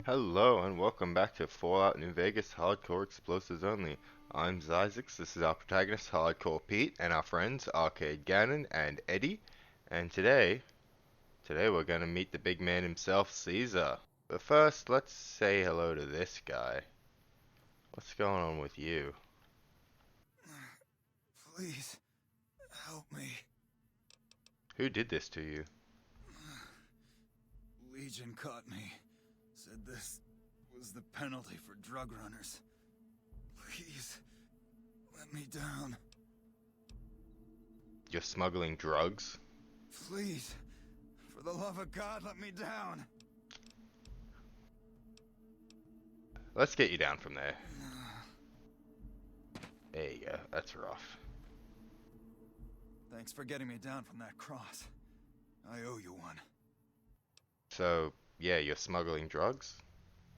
Hello and welcome back to Fallout New Vegas Hardcore Explosives Only. I'm Zyzix, this is our protagonist Hardcore Pete, and our friends Arcade Gannon and Eddie. And today we're gonna meet the big man himself, Caesar. But first, let's say hello to this guy. What's going on with you? Please, help me. Who did this to you? Legion caught me. Said this was the penalty for drug runners. Please, let me down. You're smuggling drugs? Please, for the love of God, let me down. Let's get you down from there. There you go, that's rough. Thanks for getting me down from that cross. I owe you one. So, yeah, you're smuggling drugs?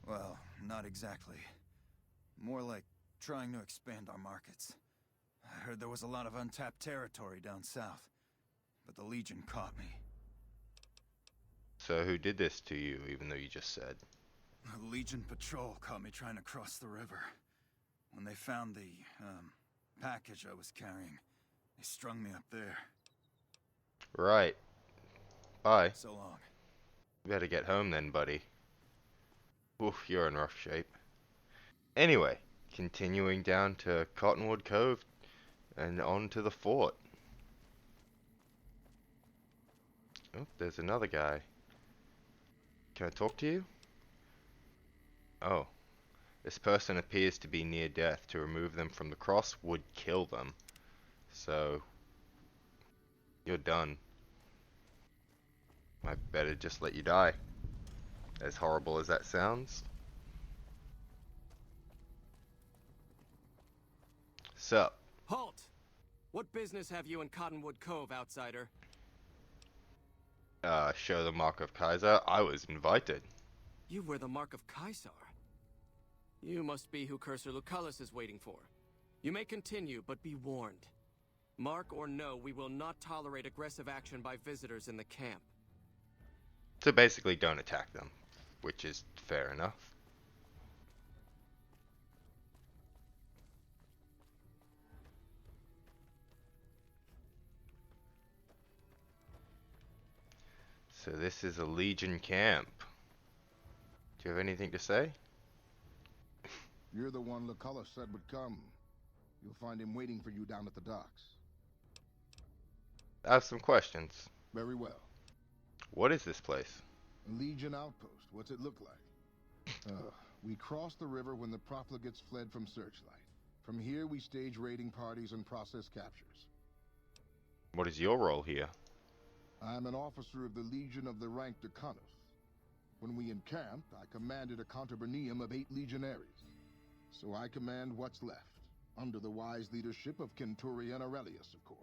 Well, not exactly. More like trying to expand our markets. I heard there was a lot of untapped territory down south, but the Legion caught me. So who did this to you, even though you just said? The Legion patrol caught me trying to cross the river. When they found the, package I was carrying, they strung me up there. Right. Bye. So long. You better get home then, buddy. Oof, you're in rough shape. Anyway, continuing down to Cottonwood Cove and on to the fort. Oh, there's another guy. Can I talk to you? Oh. This person appears to be near death. To remove them from the cross would kill them. So, you're done. I better just let you die. As horrible as that sounds. Sup? Halt! What business have you in Cottonwood Cove, outsider? Show the mark of Kaiser. I was invited. You wear the mark of Caesar. You must be who Cursor Lucullus is waiting for. You may continue, but be warned. Mark or no, we will not tolerate aggressive action by visitors in the camp. So basically, don't attack them, which is fair enough. So this is a Legion camp. Do you have anything to say? You're the one Lucullus said would come. You'll find him waiting for you down at the docks. I have some questions. Very well. What is this place? Legion outpost. What's it look like? We crossed the river when the profligates fled from Searchlight. From here, we stage raiding parties and process captures. What is your role here? I'm an officer of the Legion of the rank Decanus. When we encamped, I commanded a contubernium of 8 legionaries. So I command what's left, under the wise leadership of Centurion Aurelius, of course.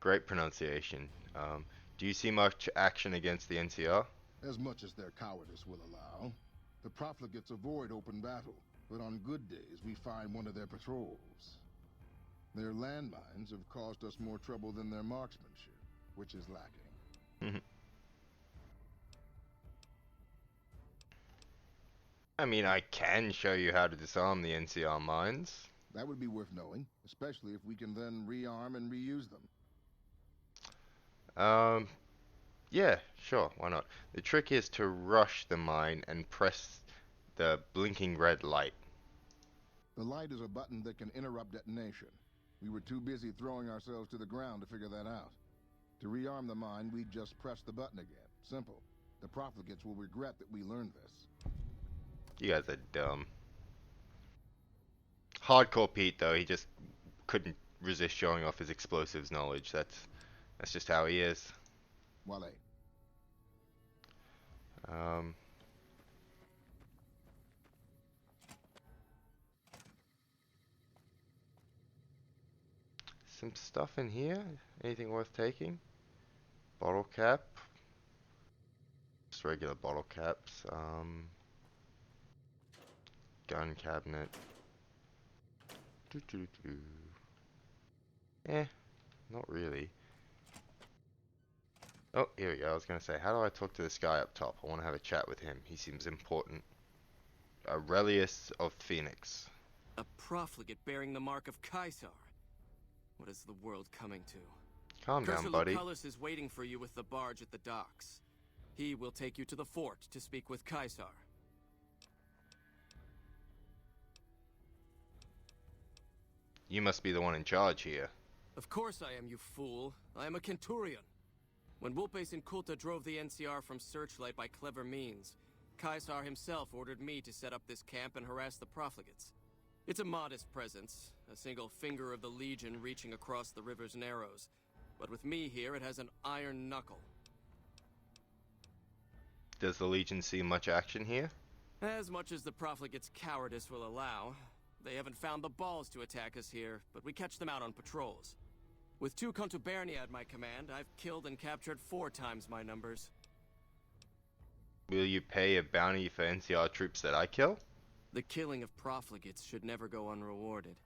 Great pronunciation. Do you see much action against the NCR? As much as their cowardice will allow. The profligates avoid open battle, but on good days we find one of their patrols. Their landmines have caused us more trouble than their marksmanship, which is lacking. I mean, I can show you how to disarm the NCR mines. That would be worth knowing, especially if we can then rearm and reuse them. Yeah, sure, why not? The trick is to rush the mine and press the blinking red light. The light is a button that can interrupt detonation. We were too busy throwing ourselves to the ground to figure that out. To rearm the mine, we'd just press the button again. Simple. The profligates will regret that we learned this. You guys are dumb. Hardcore Pete, though, he just couldn't resist showing off his explosives knowledge. That's just how he is. Wale. Um, some stuff in here? Anything worth taking? Bottle cap? Just regular bottle caps. Gun cabinet. Doo -doo -doo. Eh, not really. Oh, here we go. I was gonna say, how do I talk to this guy up top? I want to have a chat with him. He seems important. Aurelius of Phoenix. A profligate bearing the mark of Caesar. What is the world coming to? Calm down, Cursor buddy. Lucullus is waiting for you with the barge at the docks. He will take you to the fort to speak with Caesar. You must be the one in charge here. Of course I am, you fool. I am a Centurion. When Vulpes and Culta drove the NCR from Searchlight by clever means, Caesar himself ordered me to set up this camp and harass the profligates. It's a modest presence, a single finger of the Legion reaching across the river's narrows. But with me here, it has an iron knuckle. Does the Legion see much action here? As much as the profligates' cowardice will allow. They haven't found the balls to attack us here, but we catch them out on patrols. With 2 Contubernia at my command, I've killed and captured 4 times my numbers. Will you pay a bounty for NCR troops that I kill? The killing of profligates should never go unrewarded.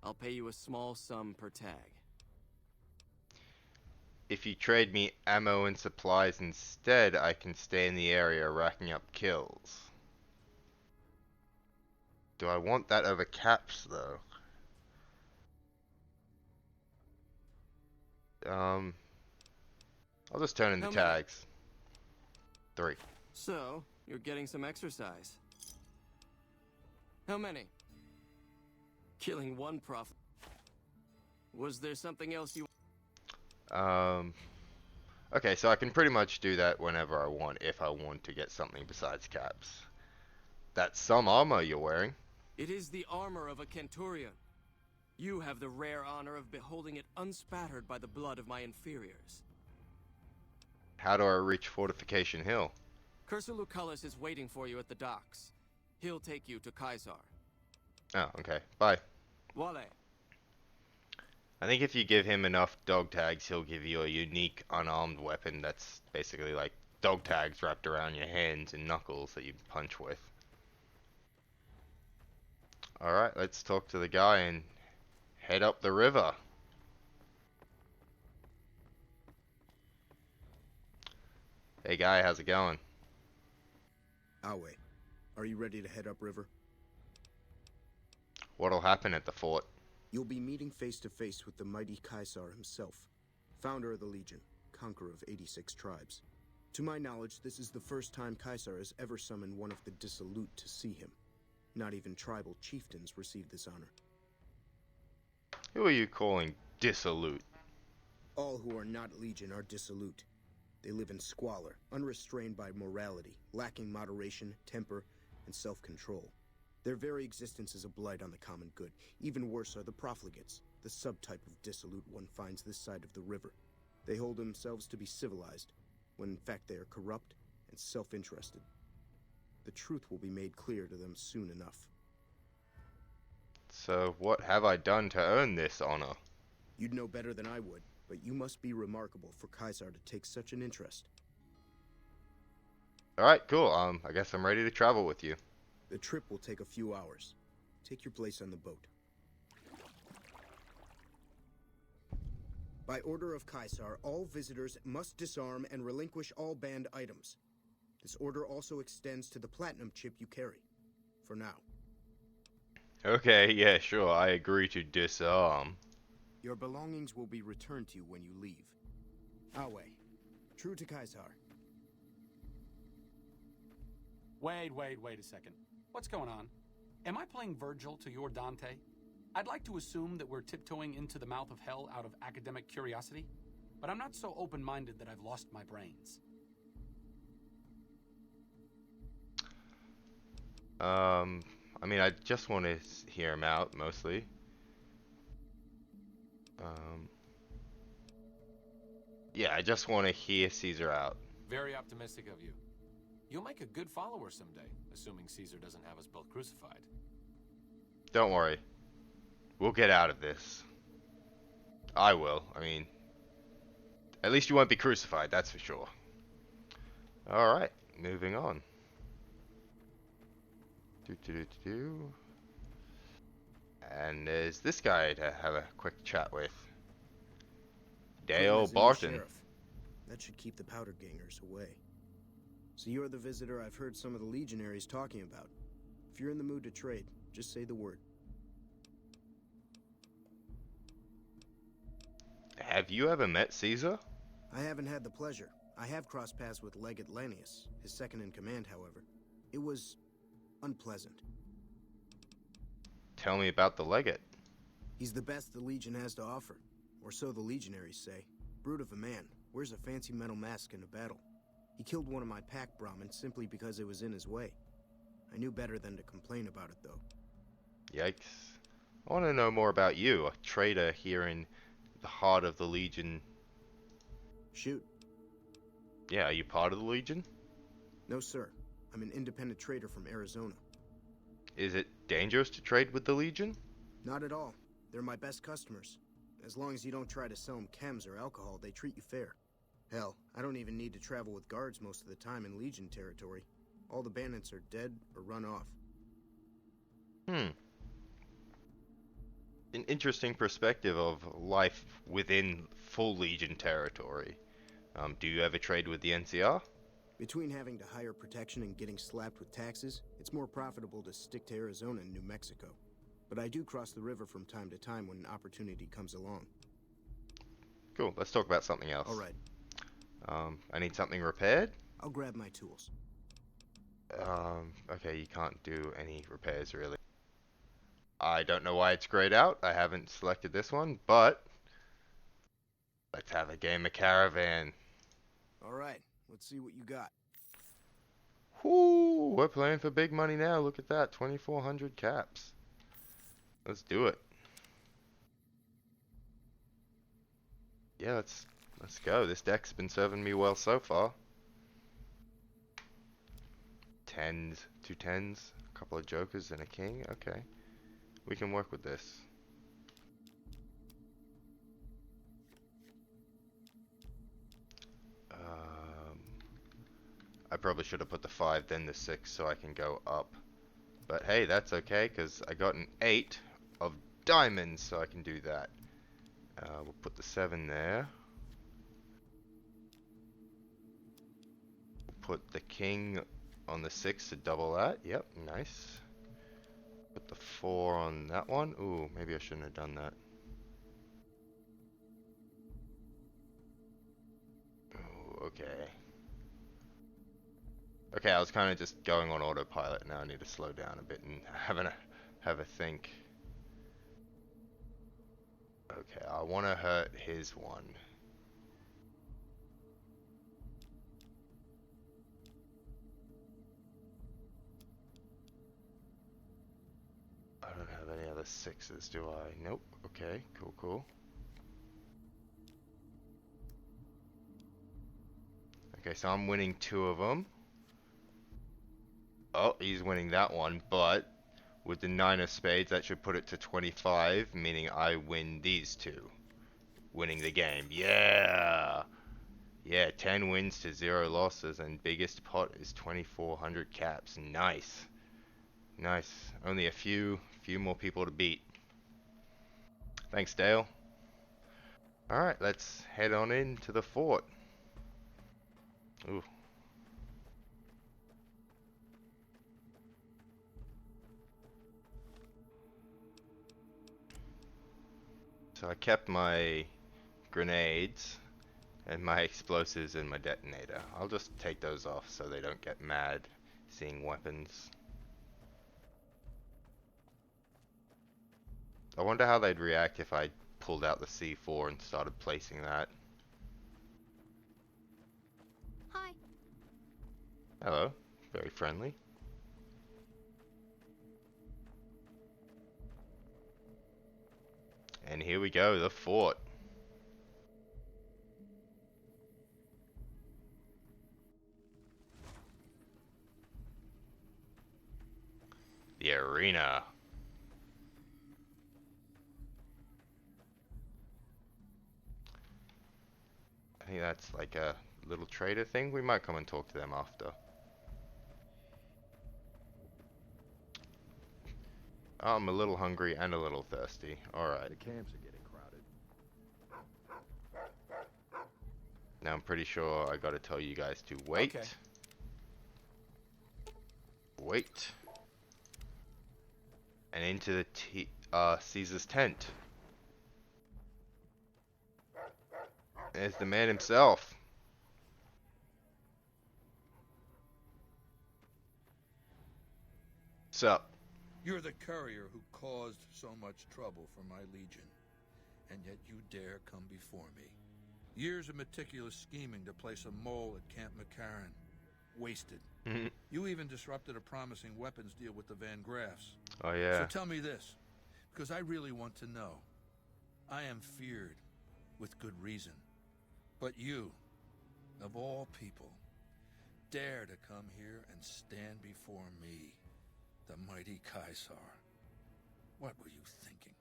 I'll pay you a small sum per tag. If you trade me ammo and supplies instead, I can stay in the area racking up kills. Do I want that over caps, though? I'll just turn in the How many? tags. 3. So, you're getting some exercise. How many? Killing 1 prof... Was there something else you... Okay, so I can pretty much do that whenever I want, if I want to get something besides caps. That's some armor you're wearing. It is the armor of a Centurion. You have the rare honor of beholding it unspattered by the blood of my inferiors. How do I reach Fortification Hill? Cursor Lucullus is waiting for you at the docks. He'll take you to Caesar. Oh, okay. Bye. Wale. I think if you give him enough dog tags, he'll give you a unique unarmed weapon that's basically like dog tags wrapped around your hands and knuckles that you punch with. Alright, let's talk to the guy and head up the river. Hey guy, how's it going? Awe, are you ready to head upriver? What'll happen at the fort? You'll be meeting face to face with the mighty Caesar himself, founder of the Legion, conqueror of 86 tribes. To my knowledge, this is the first time Caesar has ever summoned one of the dissolute to see him. Not even tribal chieftains receive this honor. Who are you calling dissolute? All who are not Legion are dissolute. They live in squalor, unrestrained by morality, lacking moderation, temper, and self-control. Their very existence is a blight on the common good. Even worse are the profligates, the subtype of dissolute one finds this side of the river. They hold themselves to be civilized, when in fact they are corrupt and self-interested. The truth will be made clear to them soon enough. So what have I done to earn this honor? You'd know better than I would, but you must be remarkable for Caesar to take such an interest. Alright, cool. I guess I'm ready to travel with you. The trip will take a few hours. Take your place on the boat. By order of Caesar, all visitors must disarm and relinquish all banned items. This order also extends to the platinum chip you carry. For now. Okay, yeah, sure. I agree to disarm. Your belongings will be returned to you when you leave. Awe, true to Caesar. Wait a second. What's going on? Am I playing Virgil to your Dante? I'd like to assume that we're tiptoeing into the mouth of hell out of academic curiosity, but I'm not so open-minded that I've lost my brains. I mean, I just want to hear him out, mostly. Yeah, I just want to hear Caesar out. Very optimistic of you. You'll make a good follower someday, assuming Caesar doesn't have us both crucified. Don't worry. We'll get out of this. I will. I mean, at least you won't be crucified, that's for sure. Alright, moving on. And there's this guy to have a quick chat with. Dale As a new Barton. sheriff, That should keep the powder gangers away. So you're the visitor I've heard some of the legionaries talking about. If you're in the mood to trade, just say the word. Have you ever met Caesar? I haven't had the pleasure. I have crossed paths with Legate Lanius, his second in command, however. It was unpleasant. Tell me about the legate. He's the best the Legion has to offer, or so the legionaries say. Brute of a man, wears a fancy metal mask in a battle. He killed one of my pack Brahmins simply because it was in his way. I knew better than to complain about it, though. Yikes. I want to know more about you, a traitor here in the heart of the Legion. Shoot. Yeah, are you part of the Legion? No, sir. I'm an independent trader from Arizona. Is it dangerous to trade with the Legion? Not at all. They're my best customers. As long as you don't try to sell them chems or alcohol, they treat you fair. Hell, I don't even need to travel with guards most of the time in Legion territory. All the bandits are dead or run off. An interesting perspective of life within full Legion territory. Do you ever trade with the NCR? Between having to hire protection and getting slapped with taxes, it's more profitable to stick to Arizona and New Mexico. But I do cross the river from time to time when an opportunity comes along. Cool, let's talk about something else. All right. I need something repaired? I'll grab my tools. Okay, you can't do any repairs really. I don't know why it's grayed out. I haven't selected this one, but let's have a game of Caravan. All right, let's see what you got. Whoo, we're playing for big money now. Look at that, 2,400 caps. Let's do it. Yeah, let's go. This deck's been serving me well so far. Tens, 2 tens, a couple of jokers and a king. Okay, we can work with this. I probably should have put the 5 then the 6 so I can go up. But hey, that's okay because I got an 8 of diamonds, so I can do that. We'll put the 7 there. We'll put the king on the 6 to double that. Yep, nice. Put the 4 on that one. Ooh, maybe I shouldn't have done that. Ooh, okay. Okay, I was kind of just going on autopilot. Now I need to slow down a bit and have a think. Okay, I want to hurt his one. I don't have any other 6s, do I? Nope. Okay, cool. Okay, so I'm winning 2 of them. Oh, he's winning that one, but with the 9 of spades, that should put it to 25, meaning I win these 2. Winning the game. Yeah! Yeah, 10 wins to 0 losses, and biggest pot is 2,400 caps. Nice. Nice. Only a few more people to beat. Thanks, Dale. Alright, let's head on into the fort. Ooh. So I kept my grenades and my explosives in my detonator. I'll just take those off so they don't get mad seeing weapons. I wonder how they'd react if I pulled out the C4 and started placing that. Hi. Hello. Very friendly. And here we go, the fort. The arena. I think that's like a little trader thing. We might come and talk to them after. I'm a little hungry and a little thirsty. Alright. The camps are getting crowded. Now I'm pretty sure I gotta tell you guys to wait. Okay. Wait. And into the Caesar's tent. There's the man himself. Sup? You're the courier who caused so much trouble for my legion, and yet you dare come before me. Years of meticulous scheming to place a mole at Camp McCarran. Wasted. You even disrupted a promising weapons deal with the Van Graffs. Oh yeah. So tell me this, because I really want to know. I am feared, with good reason. But you, of all people, dare to come here and stand before me, the mighty Caesar. What were you thinking?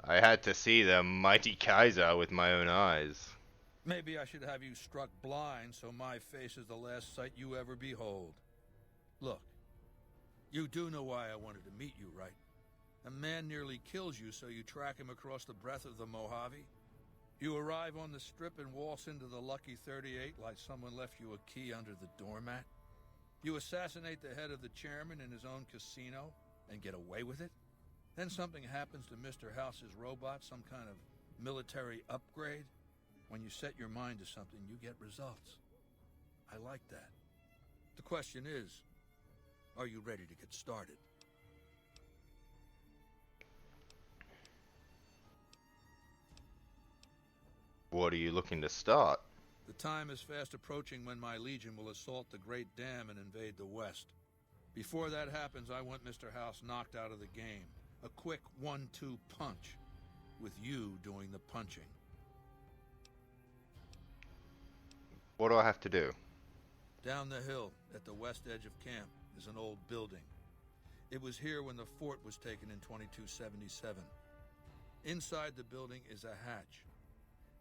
I had to see the mighty Kaiser with my own eyes. Maybe I should have you struck blind so my face is the last sight you ever behold. Look, you do know why I wanted to meet you, right? A man nearly kills you, so you track him across the breadth of the Mojave. You arrive on the strip and waltz into the Lucky 38 like someone left you a key under the doormat. You assassinate the head of the chairman in his own casino and get away with it. Then something happens to Mr. House's robot, some kind of military upgrade. When you set your mind to something, you get results. I like that. The question is, are you ready to get started? What are you looking to start? The time is fast approaching when my legion will assault the Great Dam and invade the West. Before that happens, I want Mr. House knocked out of the game. A quick 1-2 punch, with you doing the punching. What do I have to do? Down the hill, at the west edge of camp, is an old building. It was here when the fort was taken in 2277. Inside the building is a hatch.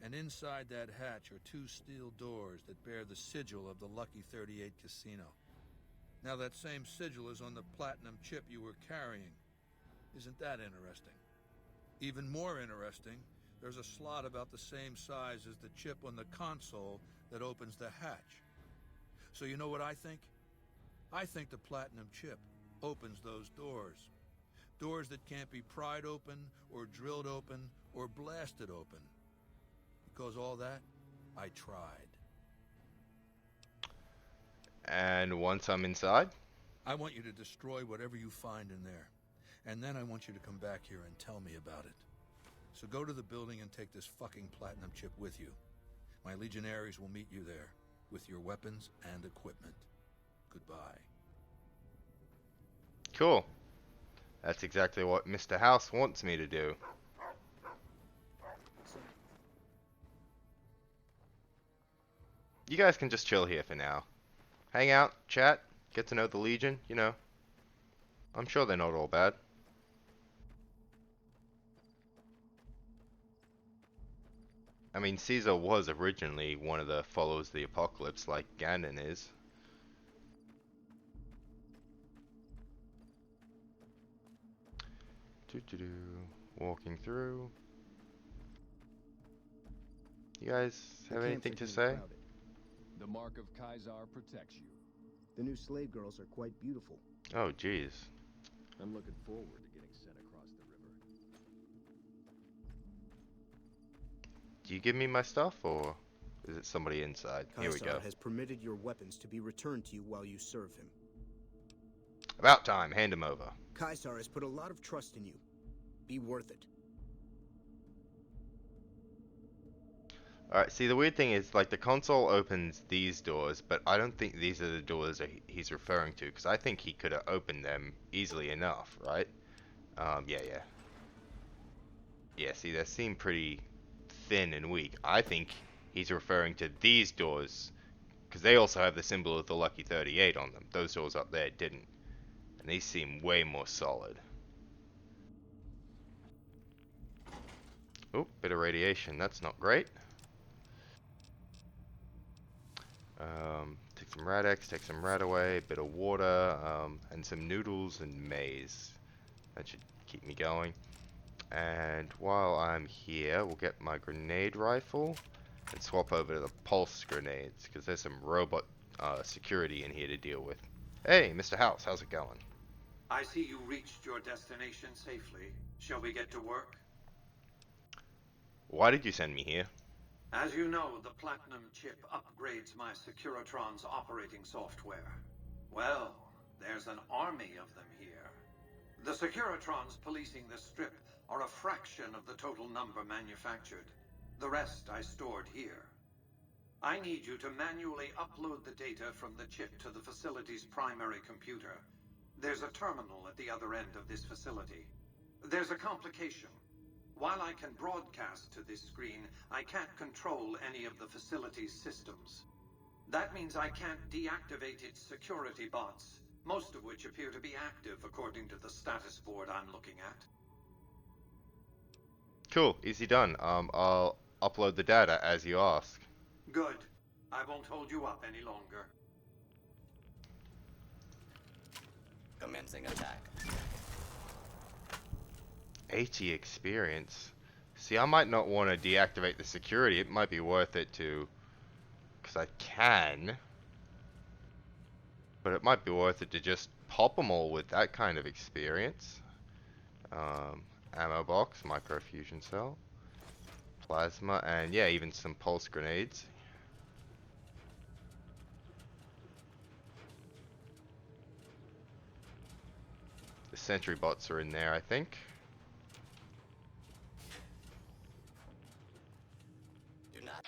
And inside that hatch are 2 steel doors that bear the sigil of the Lucky 38 casino. Now that same sigil is on the platinum chip you were carrying. Isn't that interesting? Even more interesting, there's a slot about the same size as the chip on the console that opens the hatch. So you know what I think? I think the platinum chip opens those doors. Doors that can't be pried open, or drilled open, or blasted open. Because all that, I tried. And once I'm inside? I want you to destroy whatever you find in there. And then I want you to come back here and tell me about it. So go to the building and take this fucking platinum chip with you. My legionaries will meet you there, with your weapons and equipment. Goodbye. Cool. That's exactly what Mr. House wants me to do. You guys can just chill here for now. Hang out, chat, get to know the Legion, you know. I'm sure they're not all bad. I mean, Caesar was originally one of the followers of the Apocalypse, like Ganon is. Walking through. You guys have anything to say? The mark of Caesar protects you. The new slave girls are quite beautiful. Oh, jeez. I'm looking forward to getting sent across the river. Do you give me my stuff, or is it somebody inside? Here we go. Caesar has permitted your weapons to be returned to you while you serve him. About time. Hand him over. Caesar has put a lot of trust in you. Be worth it. Alright, see, the weird thing is, like, the console opens these doors, but I don't think these are the doors that he's referring to, because I think he could have opened them easily enough, right? Yeah. Yeah, see, they seem pretty thin and weak. I think he's referring to these doors, because they also have the symbol of the Lucky 38 on them. Those doors up there didn't. And these seem way more solid. Oop, bit of radiation, that's not great. Take some Rad-X, take some Rad-Away, a bit of water, and some noodles and maize. That should keep me going. And while I'm here, we'll get my grenade rifle and swap over to the pulse grenades, because there's some robot security in here to deal with. Hey, Mr. House, how's it going? I see you reached your destination safely. Shall we get to work? Why did you send me here? As you know, the Platinum chip upgrades my Securitron's operating software. Well, there's an army of them here. The Securitrons policing the strip are a fraction of the total number manufactured. The rest I stored here. I need you to manually upload the data from the chip to the facility's primary computer. There's a terminal at the other end of this facility. There's a complication. While I can broadcast to this screen, I can't control any of the facility's systems. That means I can't deactivate its security bots, most of which appear to be active according to the status board I'm looking at. Cool, easy done. I'll upload the data as you ask. Good. I won't hold you up any longer. Commencing attack. 80 experience. See, I might not want to deactivate the security. It might be worth it to, because I can. But it might be worth it to just pop them all with that kind of experience. Ammo box, microfusion cell, plasma, and yeah, even some pulse grenades. The sentry bots are in there, I think. Do not.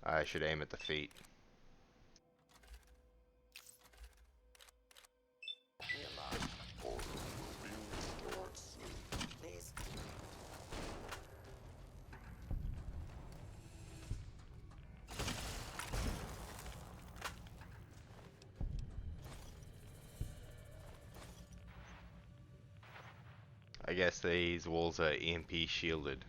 I should aim at the feet. Please. I guess these walls are EMP shielded.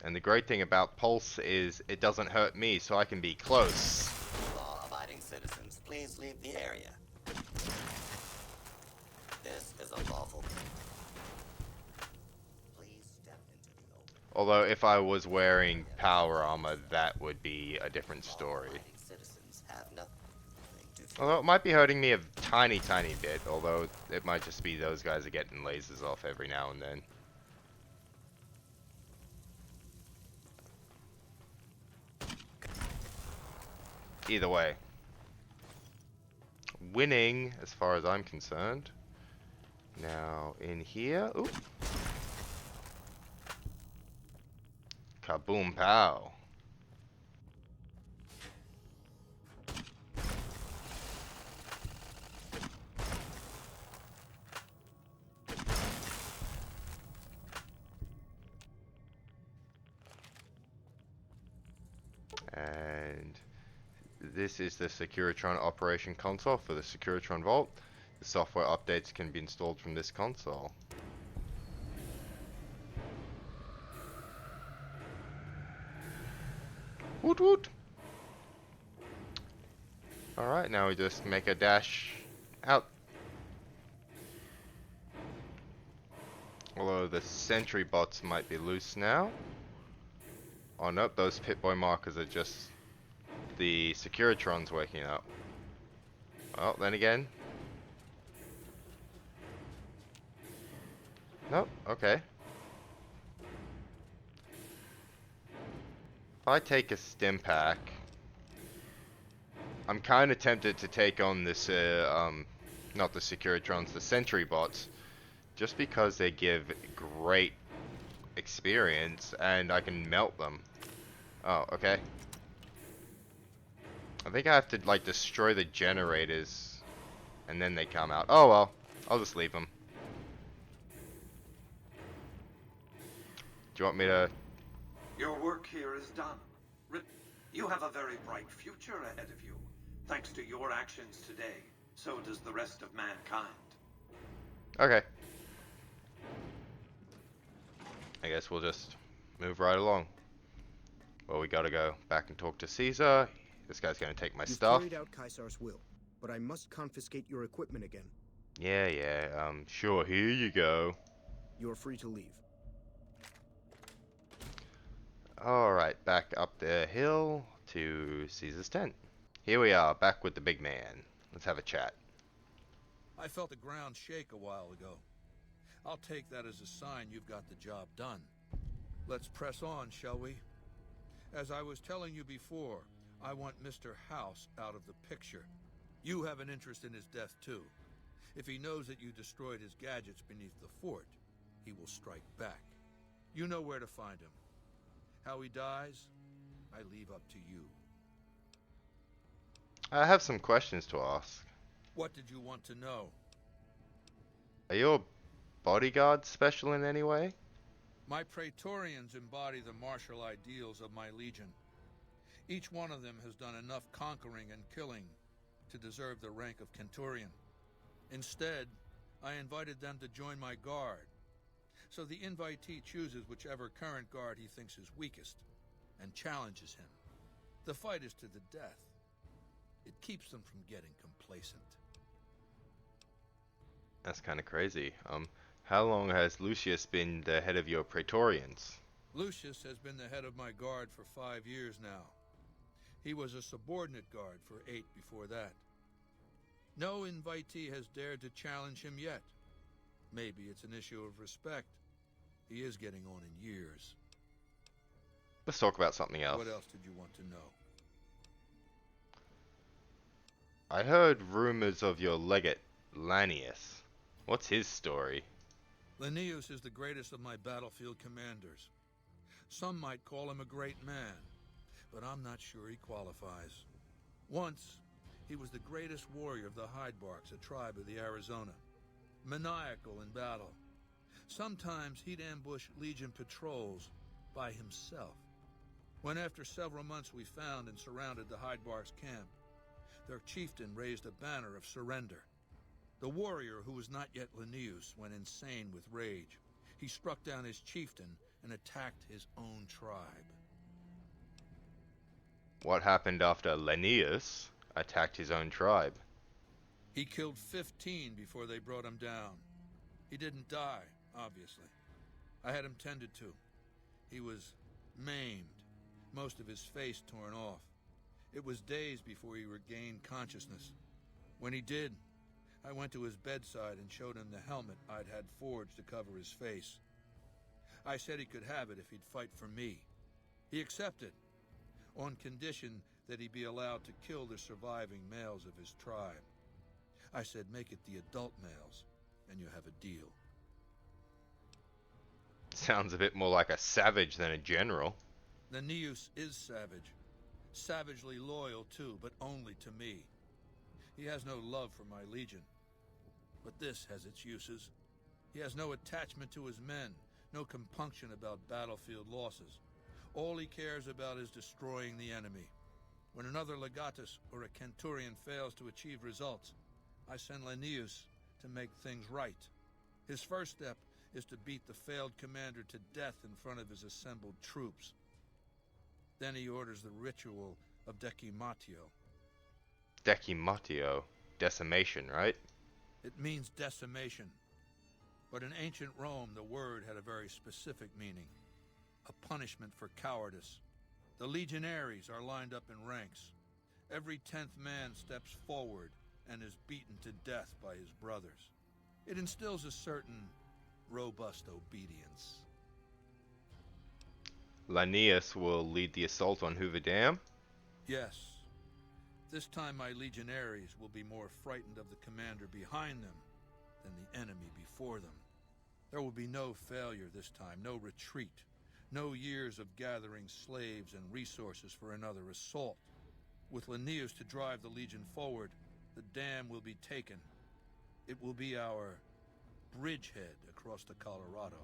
And the great thing about Pulse is it doesn't hurt me, so I can be close. Law-abiding citizens, please leave the area. This is a lawful. Please step into the open. Although if I was wearing power armor, that would be a different story. Law-abiding citizens have nothing to fear. Although it might be hurting me a tiny bit, although it might just be those guys are getting lasers off every now and then. Either way. Winning, as far as I'm concerned. Now, in here, ooh. Kaboom pow. And this is the Securitron operation console for the Securitron Vault. The software updates can be installed from this console. Woot woot! Alright, now we just make a dash out. Although the sentry bots might be loose now. Oh nope, those Pip-Boy markers are just the Securitrons waking up. Well, then again. Nope, okay. If I take a stim pack, I'm kind of tempted to take on this, not the Securitrons, the sentry bots, just because they give great experience and I can melt them. Oh, okay. I think I have to, like, destroy the generators and then they come out. Oh well, I'll just leave them. Do you want me to... Your work here is done. You have a very bright future ahead of you. Thanks to your actions today, so does the rest of mankind. Okay. I guess we'll just move right along. Well, we gotta go back and talk to Caesar. This guy's gonna take my You've stuff. carried out Caesar's will, but I must confiscate your equipment again. Yeah, sure, here you go. You are free to leave. Alright, back up the hill to Caesar's tent. Here we are, back with the big man. Let's have a chat. I felt the ground shake a while ago. I'll take that as a sign you've got the job done. Let's press on, shall we? As I was telling you before, I want Mr. House out of the picture. You have an interest in his death, too. If he knows that you destroyed his gadgets beneath the fort, he will strike back. You know where to find him. How he dies, I leave up to you. I have some questions to ask. What did you want to know? Are your bodyguards special in any way? My Praetorians embody the martial ideals of my legion. Each one of them has done enough conquering and killing to deserve the rank of Centurion. Instead, I invited them to join my guard. So the invitee chooses whichever current guard he thinks is weakest and challenges him. The fight is to the death. It keeps them from getting complacent. That's kind of crazy. How long has Lucius been the head of your Praetorians? Lucius has been the head of my guard for 5 years now. He was a subordinate guard for 8 before that. No invitee has dared to challenge him yet. Maybe it's an issue of respect. He is getting on in years. Let's talk about something else. What else did you want to know? I heard rumors of your legate, Lanius. What's his story? Linnaeus is the greatest of my battlefield commanders. Some might call him a great man, but I'm not sure he qualifies. Once, he was the greatest warrior of the Hydebarks, a tribe of the Arizona. Maniacal in battle. Sometimes he'd ambush Legion patrols by himself. When after several months we found and surrounded the Hydebarks camp, their chieftain raised a banner of surrender. The warrior, who was not yet Linnaeus, went insane with rage. He struck down his chieftain and attacked his own tribe. What happened after Linnaeus attacked his own tribe? He killed 15 before they brought him down. He didn't die, obviously. I had him tended to. He was maimed, most of his face torn off. It was days before he regained consciousness. When he did, I went to his bedside and showed him the helmet I'd had forged to cover his face. I said he could have it if he'd fight for me. He accepted, on condition that he be allowed to kill the surviving males of his tribe. I said, make it the adult males, and you have a deal. Sounds a bit more like a savage than a general. Linnaeus is savage. Savagely loyal, too, but only to me. He has no love for my legion. But this has its uses. He has no attachment to his men, no compunction about battlefield losses. All he cares about is destroying the enemy. When another legatus or a centurion fails to achieve results, I send Linnaeus to make things right. His first step is to beat the failed commander to death in front of his assembled troops. Then he orders the ritual of decimatio. Decimatio. Decimation, right? It means decimation. But in ancient Rome, the word had a very specific meaning. A punishment for cowardice. The legionaries are lined up in ranks. Every 10th man steps forward and is beaten to death by his brothers. It instills a certain robust obedience. Linnaeus will lead the assault on Hoover Dam? Yes. This time my legionaries will be more frightened of the commander behind them than the enemy before them. There will be no failure this time, no retreat, no years of gathering slaves and resources for another assault. With Linnaeus to drive the legion forward, the dam will be taken. It will be our bridgehead across the Colorado.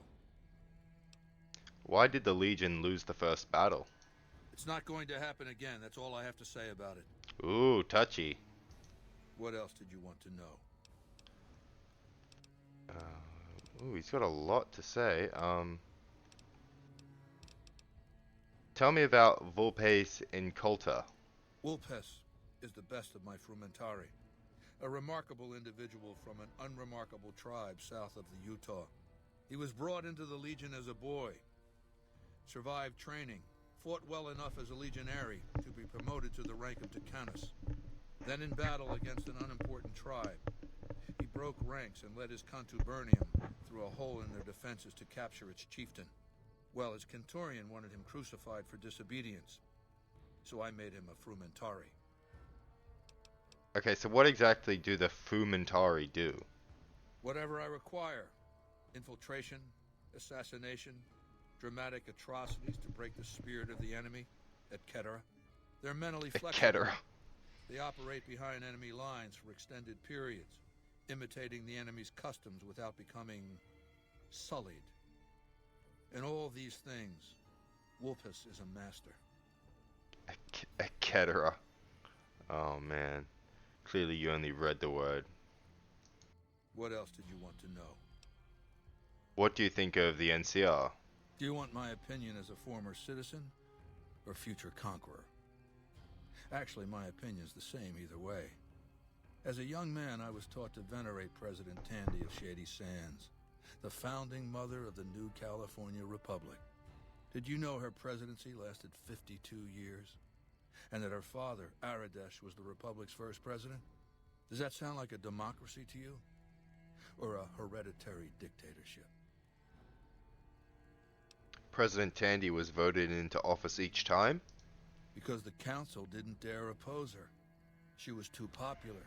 Why did the Legion lose the first battle? It's not going to happen again. That's all I have to say about it. Ooh, touchy. What else did you want to know? Ooh, he's got a lot to say. Tell me about Vulpes Inculta. Wolpes is the best of my frumentari, a remarkable individual from an unremarkable tribe south of the Utah. He was brought into the Legion as a boy, survived training, fought well enough as a legionary to be promoted to the rank of Decanus. Then in battle against an unimportant tribe, he broke ranks and led his contubernium through a hole in their defenses to capture its chieftain. Well, his Centurion wanted him crucified for disobedience, so I made him a frumentari. Okay, so what exactly do the Frumentari do? Whatever I require. Infiltration, assassination, dramatic atrocities to break the spirit of the enemy, etc. They're mentally flexible. Etc. They operate behind enemy lines for extended periods, imitating the enemy's customs without becoming sullied. In all these things, Wolpes is a master. Etc. Oh man. Clearly you only read the word. What else did you want to know? What do you think of the NCR? Do you want my opinion as a former citizen or future conqueror? Actually, my opinion's the same either way. As a young man, I was taught to venerate President Tandy of Shady Sands, the founding mother of the new California Republic. Did you know her presidency lasted 52 years? And that her father, Aradesh, was the Republic's first president? Does that sound like a democracy to you? Or a hereditary dictatorship? President Tandy was voted into office each time? Because the council didn't dare oppose her. She was too popular.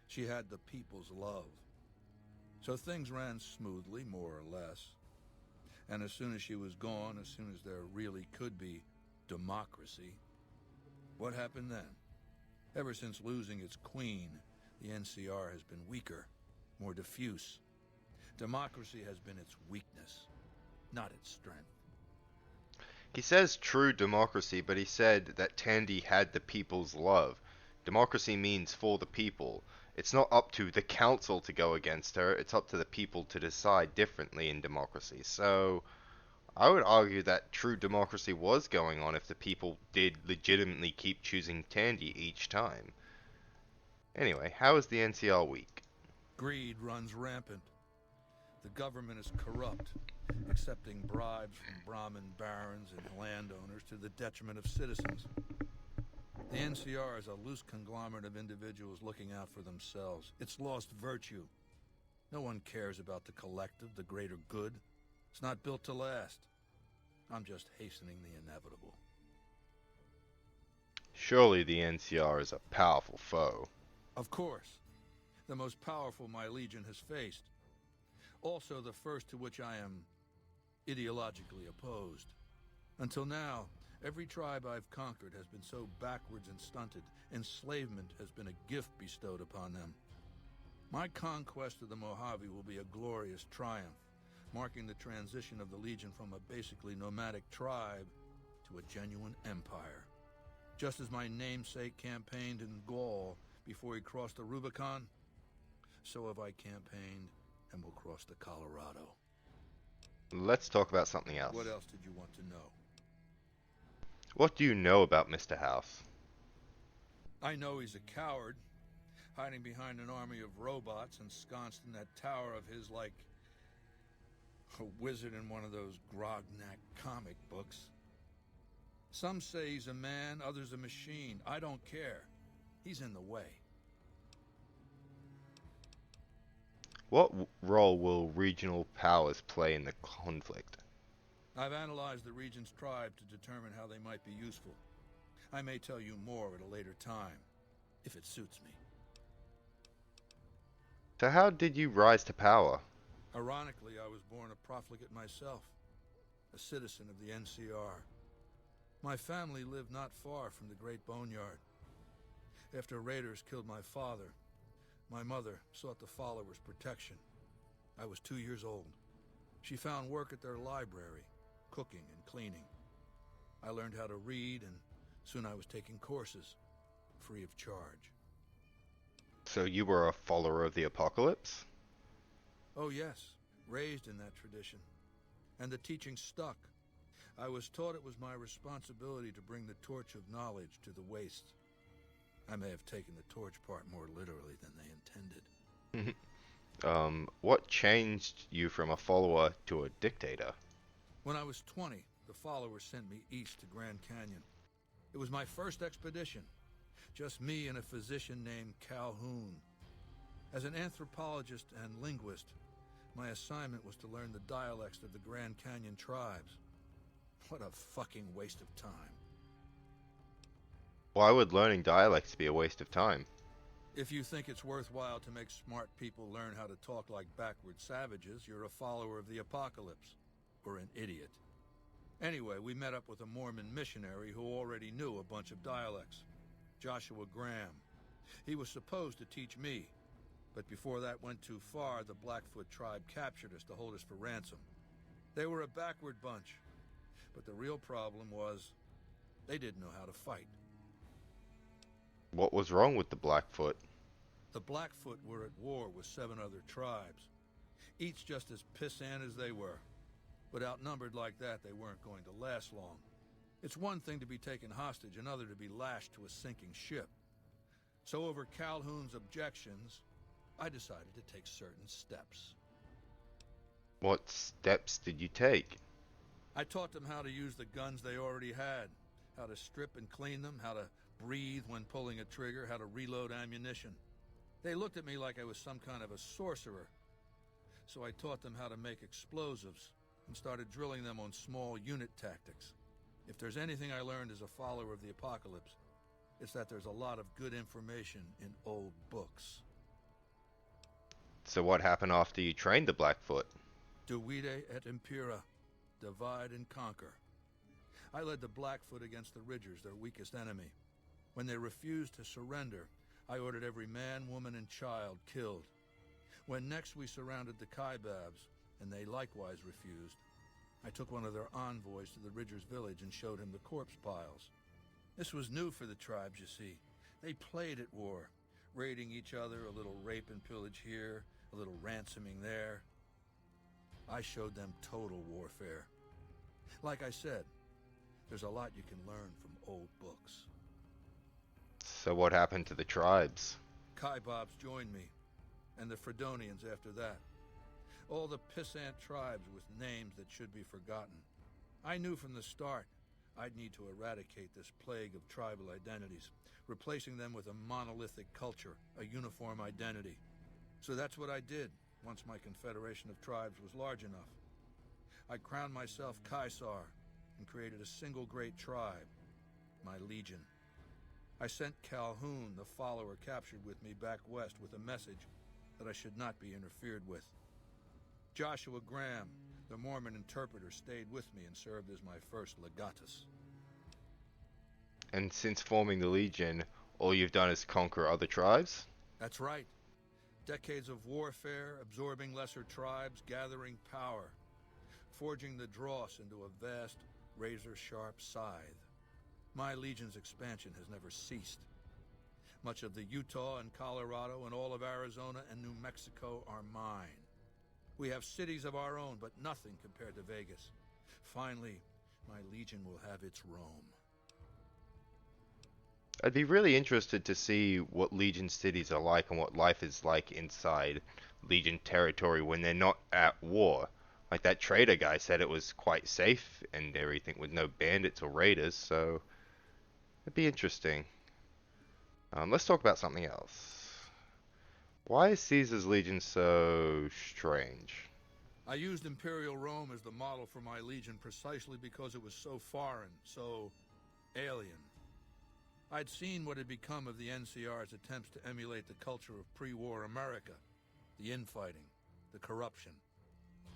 She had the people's love. So things ran smoothly, more or less. And as soon as she was gone, as soon as there really could be democracy, what happened then? Ever since losing its queen, the NCR has been weaker, more diffuse. Democracy has been its weakness, not its strength. He says true democracy, but he said that Tandy had the people's love. Democracy means for the people. It's not up to the council to go against her, it's up to the people to decide differently in democracy. So, I would argue that true democracy was going on if the people did legitimately keep choosing Tandy each time. Anyway, how is the NCR weak? Greed runs rampant. The government is corrupt, accepting bribes from Brahmin barons and landowners to the detriment of citizens. The NCR is a loose conglomerate of individuals looking out for themselves. It's lost virtue. No one cares about the collective, the greater good. It's not built to last. I'm just hastening the inevitable. Surely the NCR is a powerful foe. Of course. The most powerful my legion has faced. Also the first to which I am ideologically opposed. Until now, every tribe I've conquered has been so backwards and stunted, enslavement has been a gift bestowed upon them. My conquest of the Mojave will be a glorious triumph, marking the transition of the Legion from a basically nomadic tribe to a genuine empire. Just as my namesake campaigned in Gaul before he crossed the Rubicon, so have I campaigned and will cross the Colorado. Let's talk about something else. What else did you want to know? What do you know about Mr. House? I know he's a coward, hiding behind an army of robots ensconced in that tower of his like a wizard in one of those Grognak comic books. Some say he's a man, others a machine. I don't care. He's in the way. What role will regional powers play in the conflict? I've analyzed the region's tribe to determine how they might be useful. I may tell you more at a later time, if it suits me. So how did you rise to power? Ironically, I was born a profligate myself, a citizen of the NCR. My family lived not far from the Great Boneyard. After raiders killed my father, my mother sought the followers' protection. I was 2 years old. She found work at their library, cooking and cleaning. I learned how to read, and soon I was taking courses, free of charge. So you were a follower of the apocalypse? Oh yes, raised in that tradition. And the teaching stuck. I was taught it was my responsibility to bring the torch of knowledge to the wastes. I may have taken the torch part more literally than they intended. What changed you from a follower to a dictator? When I was 20, the followers sent me east to Grand Canyon. It was my first expedition. Just me and a physician named Calhoun. As an anthropologist and linguist, my assignment was to learn the dialects of the Grand Canyon tribes. What a fucking waste of time. Why would learning dialects be a waste of time? If you think it's worthwhile to make smart people learn how to talk like backward savages, you're a follower of the apocalypse. Or an idiot. Anyway, we met up with a Mormon missionary who already knew a bunch of dialects. Joshua Graham. He was supposed to teach me, but before that went too far, the Blackfoot tribe captured us to hold us for ransom. They were a backward bunch, but the real problem was they didn't know how to fight. What was wrong with the Blackfoot? The Blackfoot were at war with 7 other tribes, each just as pissant as they were. But outnumbered like that, they weren't going to last long. It's one thing to be taken hostage, another to be lashed to a sinking ship. So over Calhoun's objections, I decided to take certain steps. What steps did you take? I taught them how to use the guns they already had, how to strip and clean them, how to breathe when pulling a trigger, how to reload ammunition. They looked at me like I was some kind of a sorcerer. So I taught them how to make explosives, and started drilling them on small unit tactics. If there's anything I learned as a follower of the apocalypse, it's that there's a lot of good information in old books. So what happened after you trained the Blackfoot? Divide et impera, divide and conquer. I led the Blackfoot against the Ridgers, their weakest enemy. When they refused to surrender, I ordered every man, woman, and child killed. When next we surrounded the Kaibabs, and they likewise refused, I took one of their envoys to the Ridgers' village and showed him the corpse piles. This was new for the tribes, you see. They played at war, raiding each other, a little rape and pillage here, a little ransoming there. I showed them total warfare. Like I said, there's a lot you can learn from old books. So what happened to the tribes? Kaibabs joined me, and the Fredonians after that. All the pissant tribes with names that should be forgotten. I knew from the start I'd need to eradicate this plague of tribal identities, replacing them with a monolithic culture, a uniform identity. So that's what I did once my confederation of tribes was large enough. I crowned myself Caesar and created a single great tribe, my legion. I sent Calhoun, the follower captured with me, back west with a message that I should not be interfered with. Joshua Graham, the Mormon interpreter, stayed with me and served as my first legatus. And since forming the Legion, all you've done is conquer other tribes? That's right. Decades of warfare, absorbing lesser tribes, gathering power, forging the dross into a vast, razor-sharp scythe. My Legion's expansion has never ceased. Much of the Utah and Colorado and all of Arizona and New Mexico are mine. We have cities of our own, but nothing compared to Vegas. Finally, my Legion will have its Rome. I'd be really interested to see what Legion cities are like and what life is like inside Legion territory when they're not at war. Like that trader guy said it was quite safe and everything with no bandits or raiders, so it'd be interesting. Let's talk about something else. Why is Caesar's Legion so strange? I used Imperial Rome as the model for my Legion precisely because it was so foreign, so alien. I'd seen what had become of the NCR's attempts to emulate the culture of pre-war America, the infighting, the corruption.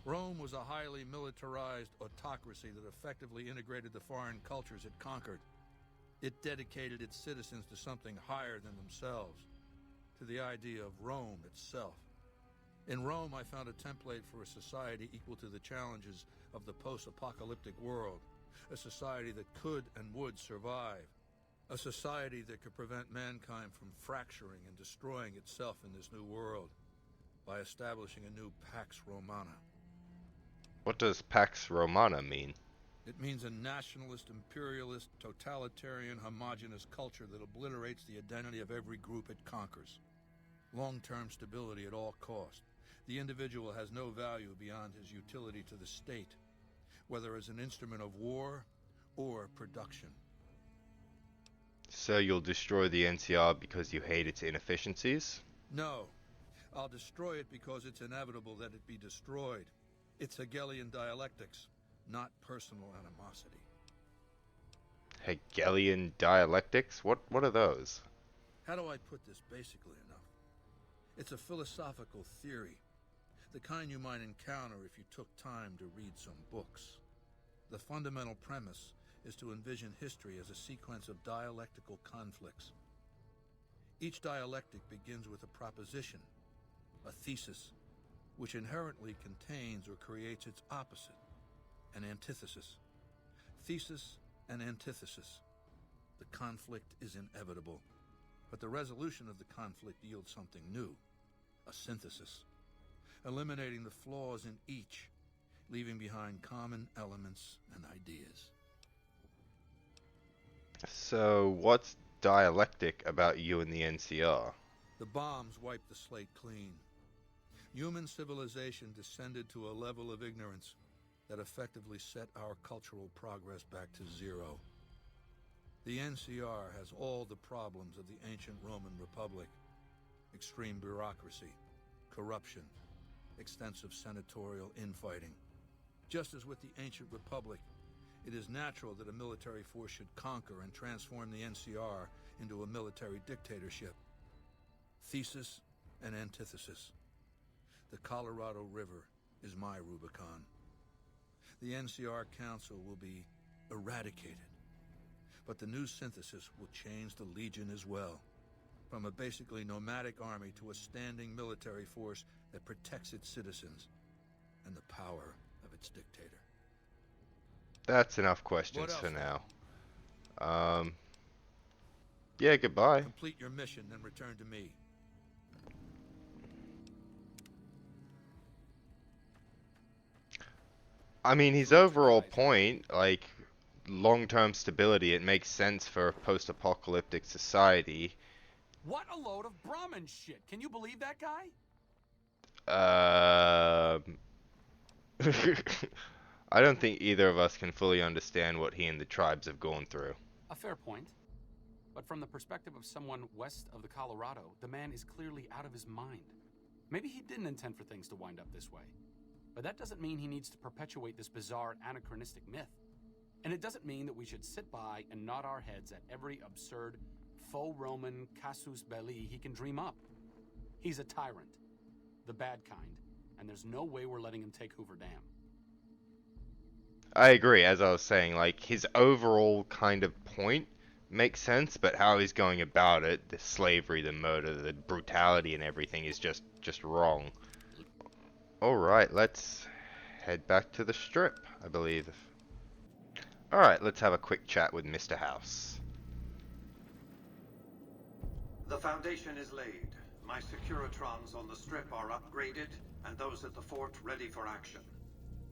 Rome was a highly militarized autocracy that effectively integrated the foreign cultures it conquered. It dedicated its citizens to something higher than themselves, to the idea of Rome itself. In Rome, I found a template for a society equal to the challenges of the post-apocalyptic world, a society that could and would survive, a society that could prevent mankind from fracturing and destroying itself in this new world by establishing a new Pax Romana. What does Pax Romana mean? It means a nationalist, imperialist, totalitarian, homogenous culture that obliterates the identity of every group it conquers. Long-term stability at all cost. The individual has no value beyond his utility to the state, whether as an instrument of war or production. So you'll destroy the NCR because you hate its inefficiencies? No. I'll destroy it because it's inevitable that it be destroyed. It's Hegelian dialectics, not personal animosity. Hegelian dialectics? What are those? How do I put this basically enough? It's a philosophical theory, the kind you might encounter if you took time to read some books. The fundamental premise is to envision history as a sequence of dialectical conflicts. Each dialectic begins with a proposition, a thesis, which inherently contains or creates its opposite, an antithesis. Thesis and antithesis. The conflict is inevitable, but the resolution of the conflict yields something new, a synthesis, eliminating the flaws in each, leaving behind common elements and ideas. So what's dialectic about you and the NCR? The bombs wiped the slate clean. Human civilization descended to a level of ignorance that effectively set our cultural progress back to zero. The NCR has all the problems of the ancient Roman Republic: extreme bureaucracy, corruption, extensive senatorial infighting. Just as with the ancient Republic, it is natural that a military force should conquer and transform the NCR into a military dictatorship. Thesis and antithesis. The Colorado River is my Rubicon. The NCR Council will be eradicated, but the new synthesis will change the Legion as well, from a basically nomadic army to a standing military force that protects its citizens and the power of its dictator. That's enough questions for now. Yeah, goodbye. Complete your mission, then return to me. I mean, his overall point, like, long-term stability, it makes sense for a post-apocalyptic society. What a load of Brahmin shit. Can you believe that guy? I don't think either of us can fully understand what he and the tribes have gone through. A fair point. But from the perspective of someone west of the Colorado, the man is clearly out of his mind. Maybe he didn't intend for things to wind up this way. But that doesn't mean he needs to perpetuate this bizarre anachronistic myth. And it doesn't mean that we should sit by and nod our heads at every absurd, faux Roman casus belli he can dream up. He's a tyrant. The bad kind. And there's no way we're letting him take Hoover Dam. I agree, as I was saying, like, his overall kind of point makes sense, but how he's going about it, the slavery, the murder, the brutality and everything is just wrong. Alright, let's head back to the strip, I believe. Alright, let's have a quick chat with Mr. House. The foundation is laid. My Securitrons on the strip are upgraded, and those at the fort ready for action.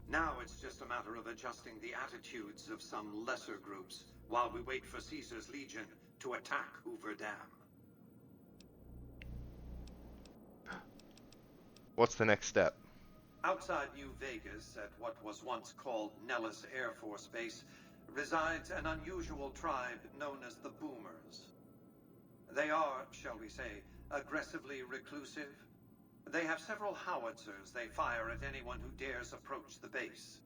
Now it's just a matter of adjusting the attitudes of some lesser groups while we wait for Caesar's Legion to attack Hoover Dam. What's the next step? Outside New Vegas, at what was once called Nellis Air Force Base, resides an unusual tribe known as the Boomers. They are, shall we say, aggressively reclusive. They have several howitzers they fire at anyone who dares approach the base.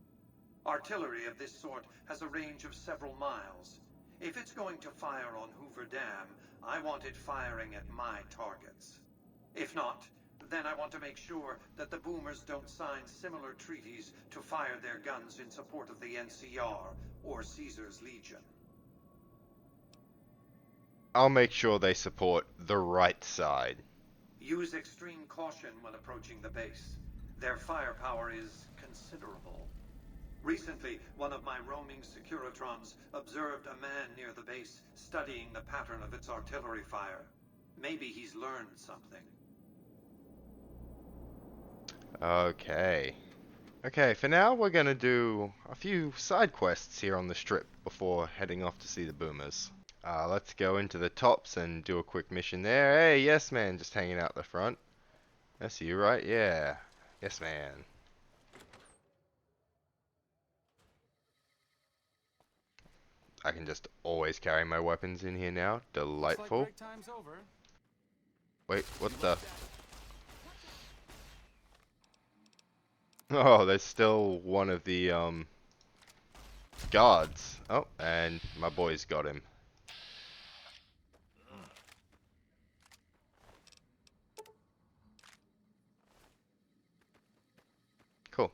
Artillery of this sort has a range of several miles. If it's going to fire on Hoover Dam, I want it firing at my targets. If not, then I want to make sure that the Boomers don't sign similar treaties to fire their guns in support of the NCR or Caesar's Legion. I'll make sure they support the right side. Use extreme caution when approaching the base. Their firepower is considerable. Recently, one of my roaming Securitrons observed a man near the base studying the pattern of its artillery fire. Maybe he's learned something. Okay. Okay, for now we're gonna do a few side quests here on the strip before heading off to see the boomers. Let's go into the tops and do a quick mission there. Hey, yes man, just hanging out the front. That's you, right? Yeah. Yes man. I can just always carry my weapons in here now. Looks like Delightful. break time's over. Wait, what the? Oh, there's still one of the, guards. Oh, and my boy's got him. Cool.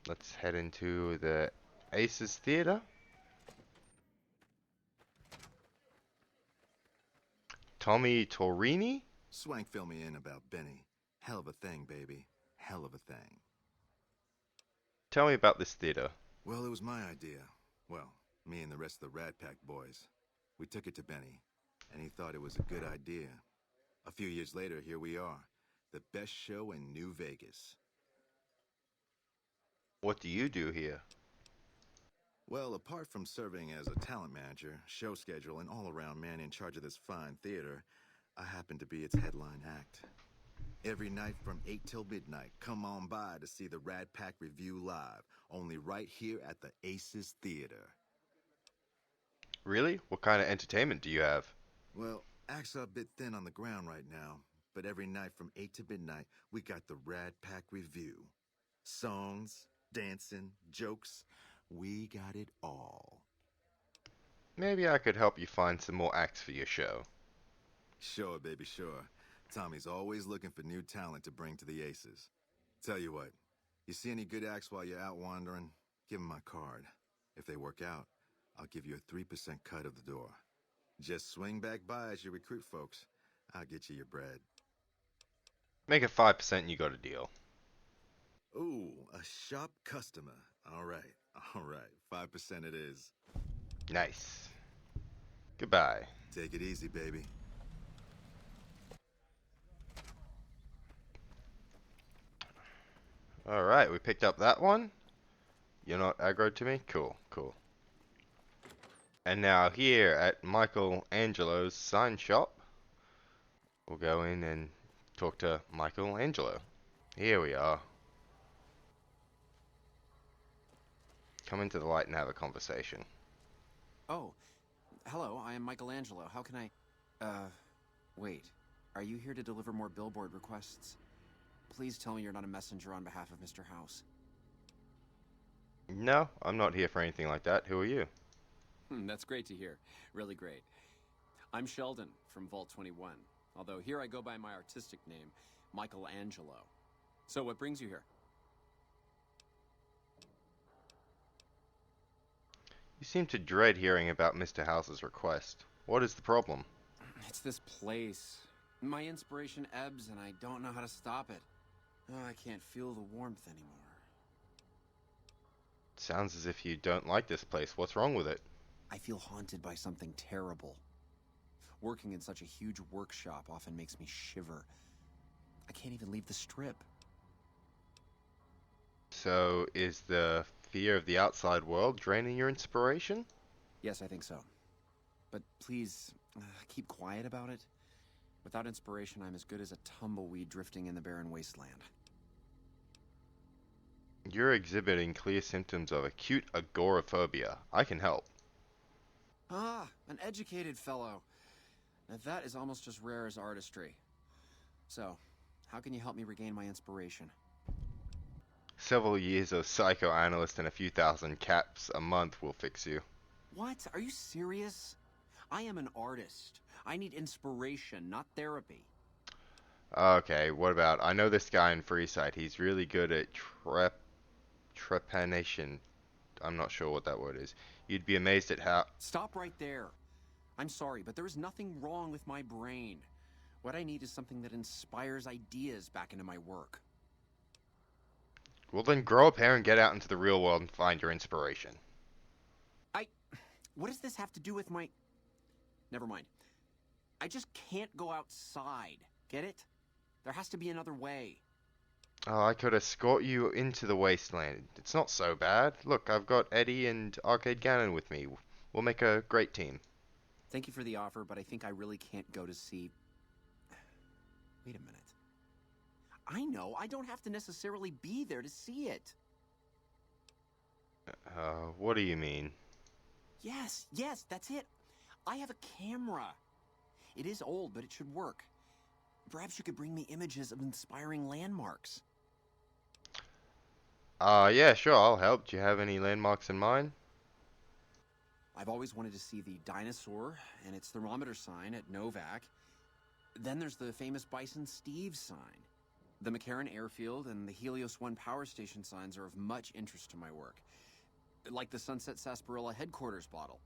Let's head into the Aces Theater. Tommy Torini? Swank fill me in about Benny. Hell of a thing, baby. Hell of a thing. Tell me about this theater. Well, it was my idea. Well, me and the rest of the Rat Pack boys. We took it to Benny, and he thought it was a good idea. A few years later, here we are. The best show in New Vegas. What do you do here? Well, apart from serving as a talent manager, show schedule, and all-around man in charge of this fine theater, I happen to be its headline act. Every night from 8 till midnight, come on by to see the Rat Pack Review live, only right here at the Aces Theater. Really? What kind of entertainment do you have? Well, acts are a bit thin on the ground right now, but every night from 8 to midnight, we got the Rat Pack Review. Songs, dancing, jokes, we got it all. Maybe I could help you find some more acts for your show. Sure, baby, sure. Tommy's always looking for new talent to bring to the Aces. Tell you what, you see any good acts while you're out wandering, give 'em my card. If they work out, I'll give you a 3% cut of the door. Just swing back by as you recruit folks. I'll get you your bread. Make it 5% and you got a deal. Ooh, a sharp customer. All right, 5% it is. Nice. Goodbye. Take it easy, baby. Alright, we picked up that one. You're not aggro to me? Cool, cool. And now here at Michelangelo's sign shop, we'll go in and talk to Michelangelo. Here we are. Come into the light and have a conversation. Oh, hello, I am Michelangelo. How can I... wait. Are you here to deliver more billboard requests? Please tell me you're not a messenger on behalf of Mr. House. No, I'm not here for anything like that. Who are you? That's great to hear. Really great. I'm Sheldon from Vault 21, although here I go by my artistic name, Michelangelo. So what brings you here? You seem to dread hearing about Mr. House's request. What is the problem? It's this place. My inspiration ebbs and I don't know how to stop it. Oh, I can't feel the warmth anymore. Sounds as if you don't like this place. What's wrong with it? I feel haunted by something terrible. Working in such a huge workshop often makes me shiver. I can't even leave the strip. So, is the fear of the outside world draining your inspiration? Yes, I think so. But please, keep quiet about it. Without inspiration, I'm as good as a tumbleweed drifting in the barren wasteland. You're exhibiting clear symptoms of acute agoraphobia. I can help. Ah, an educated fellow. Now that is almost as rare as artistry. So, how can you help me regain my inspiration? Several years of psychoanalyst and a few thousand caps a month will fix you. What? Are you serious? I am an artist. I need inspiration, not therapy. Okay, what about, I know this guy in Freeside. He's really good at trepanation. I'm not sure what that word is. You'd be amazed at how... Stop right there. I'm sorry, but there is nothing wrong with my brain. What I need is something that inspires ideas back into my work. Well then grow up here and get out into the real world and find your inspiration. What does this have to do with my... Never mind. I just can't go outside. Get it? There has to be another way. Oh, I could escort you into the wasteland. It's not so bad. Look, I've got Eddie and Arcade Gannon with me. We'll make a great team. Thank you for the offer, but I think I really can't go to see... Wait a minute. I know, I don't have to necessarily be there to see it. What do you mean? Yes, that's it. I have a camera. It is old, but it should work. Perhaps you could bring me images of inspiring landmarks. Yeah, sure, I'll help. Do you have any landmarks in mind? I've always wanted to see the dinosaur and its thermometer sign at Novak. Then there's the famous Bison Steve sign. The McCarran Airfield and the Helios 1 power station signs are of much interest to my work. Like the Sunset Sarsaparilla headquarters bottle.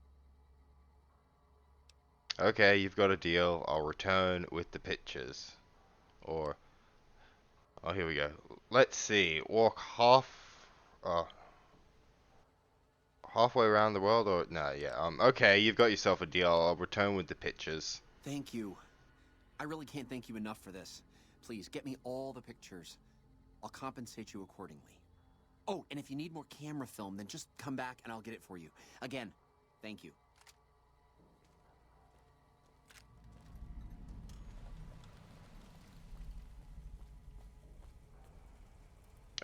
Okay, you've got a deal. I'll return with the pictures. Or... Oh, here we go. Let's see. Walk halfway around the world, or... No, yeah. Okay, you've got yourself a deal. I'll return with the pictures. Thank you. I really can't thank you enough for this. Please, get me all the pictures. I'll compensate you accordingly. Oh, and if you need more camera film, then just come back and I'll get it for you. Again, thank you.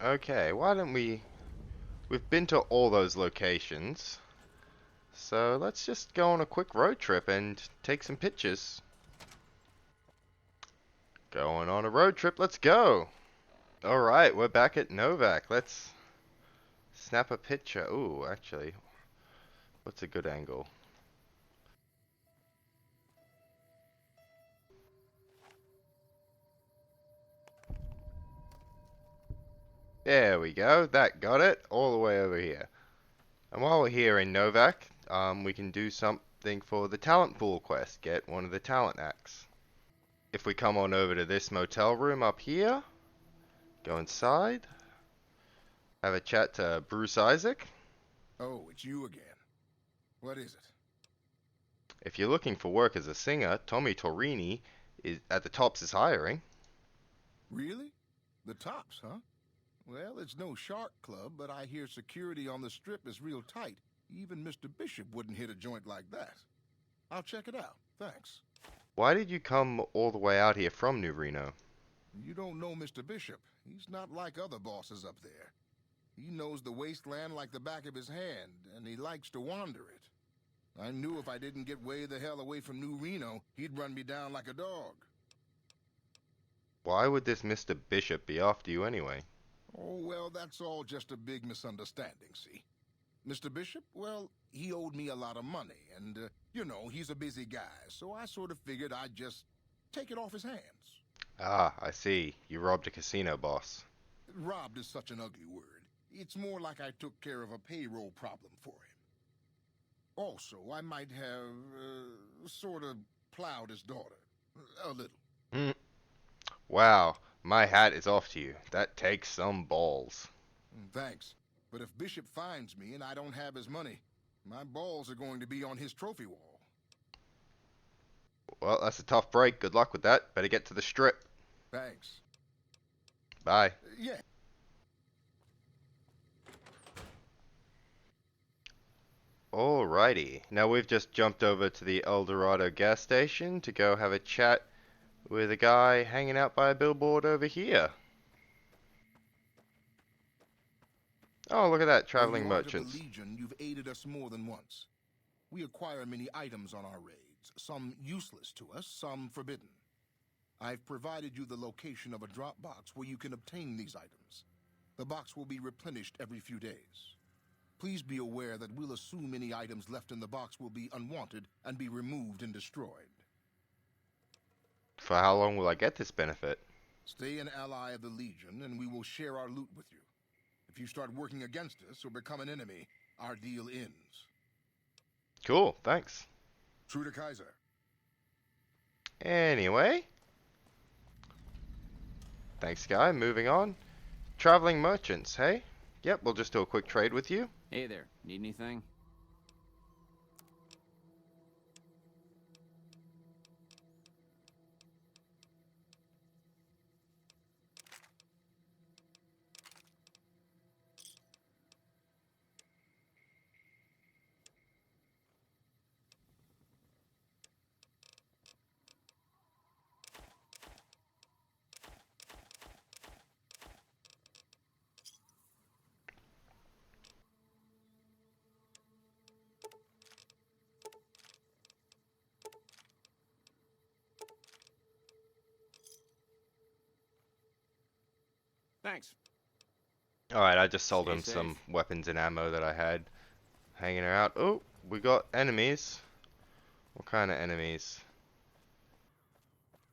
Okay, why don't we... We've been to all those locations. So let's just go on a quick road trip and take some pictures. Going on a road trip, let's go! Alright, we're back at Novak. Let's snap a picture. Ooh, actually, what's a good angle? There we go, that got it, all the way over here. And while we're here in Novak, we can do something for the talent pool quest, get one of the talent acts. If we come on over to this motel room up here, go inside, have a chat to Bruce Isaac. Oh, it's you again. What is it? If you're looking for work as a singer, Tommy Torini is at the Tops is hiring. Really? The Tops, huh? Well, it's no shark club, but I hear security on the strip is real tight. Even Mr. Bishop wouldn't hit a joint like that. I'll check it out. Thanks. Why did you come all the way out here from New Reno? You don't know Mr. Bishop. He's not like other bosses up there. He knows the wasteland like the back of his hand, and he likes to wander it. I knew if I didn't get way the hell away from New Reno, he'd run me down like a dog. Why would this Mr. Bishop be after you anyway? Oh, well, that's all just a big misunderstanding, see? Mr. Bishop, well, he owed me a lot of money, and, you know, he's a busy guy, so I sort of figured I'd just take it off his hands. Ah, I see. You robbed a casino boss. Robbed is such an ugly word. It's more like I took care of a payroll problem for him. Also, I might have, sort of plowed his daughter. A little. Wow, my hat is off to you. That takes some balls. Thanks. But if Bishop finds me and I don't have his money, my balls are going to be on his trophy wall. Well, that's a tough break. Good luck with that. Better get to the strip. Thanks. Bye. Yeah. Alrighty. Now we've just jumped over to the El Dorado gas station to go have a chat with a guy hanging out by a billboard over here. Oh, look at that, traveling merchants. The Legion, you've aided us more than once. We acquire many items on our raids, some useless to us, some forbidden. I've provided you the location of a drop box where you can obtain these items. The box will be replenished every few days. Please be aware that we'll assume any items left in the box will be unwanted and be removed and destroyed. For how long will I get this benefit? Stay an ally of the Legion, and we will share our loot with you. If you start working against us or become an enemy, our deal ends. Cool, thanks. True to Kaiser. Anyway. Thanks, guy. Moving on. Traveling merchants, hey? Yep, we'll just do a quick trade with you. Hey there, need anything? Thanks. Alright, I just sold Stay him some safe. weapons and ammo that I had hanging out. Oh, we got enemies. What kind of enemies?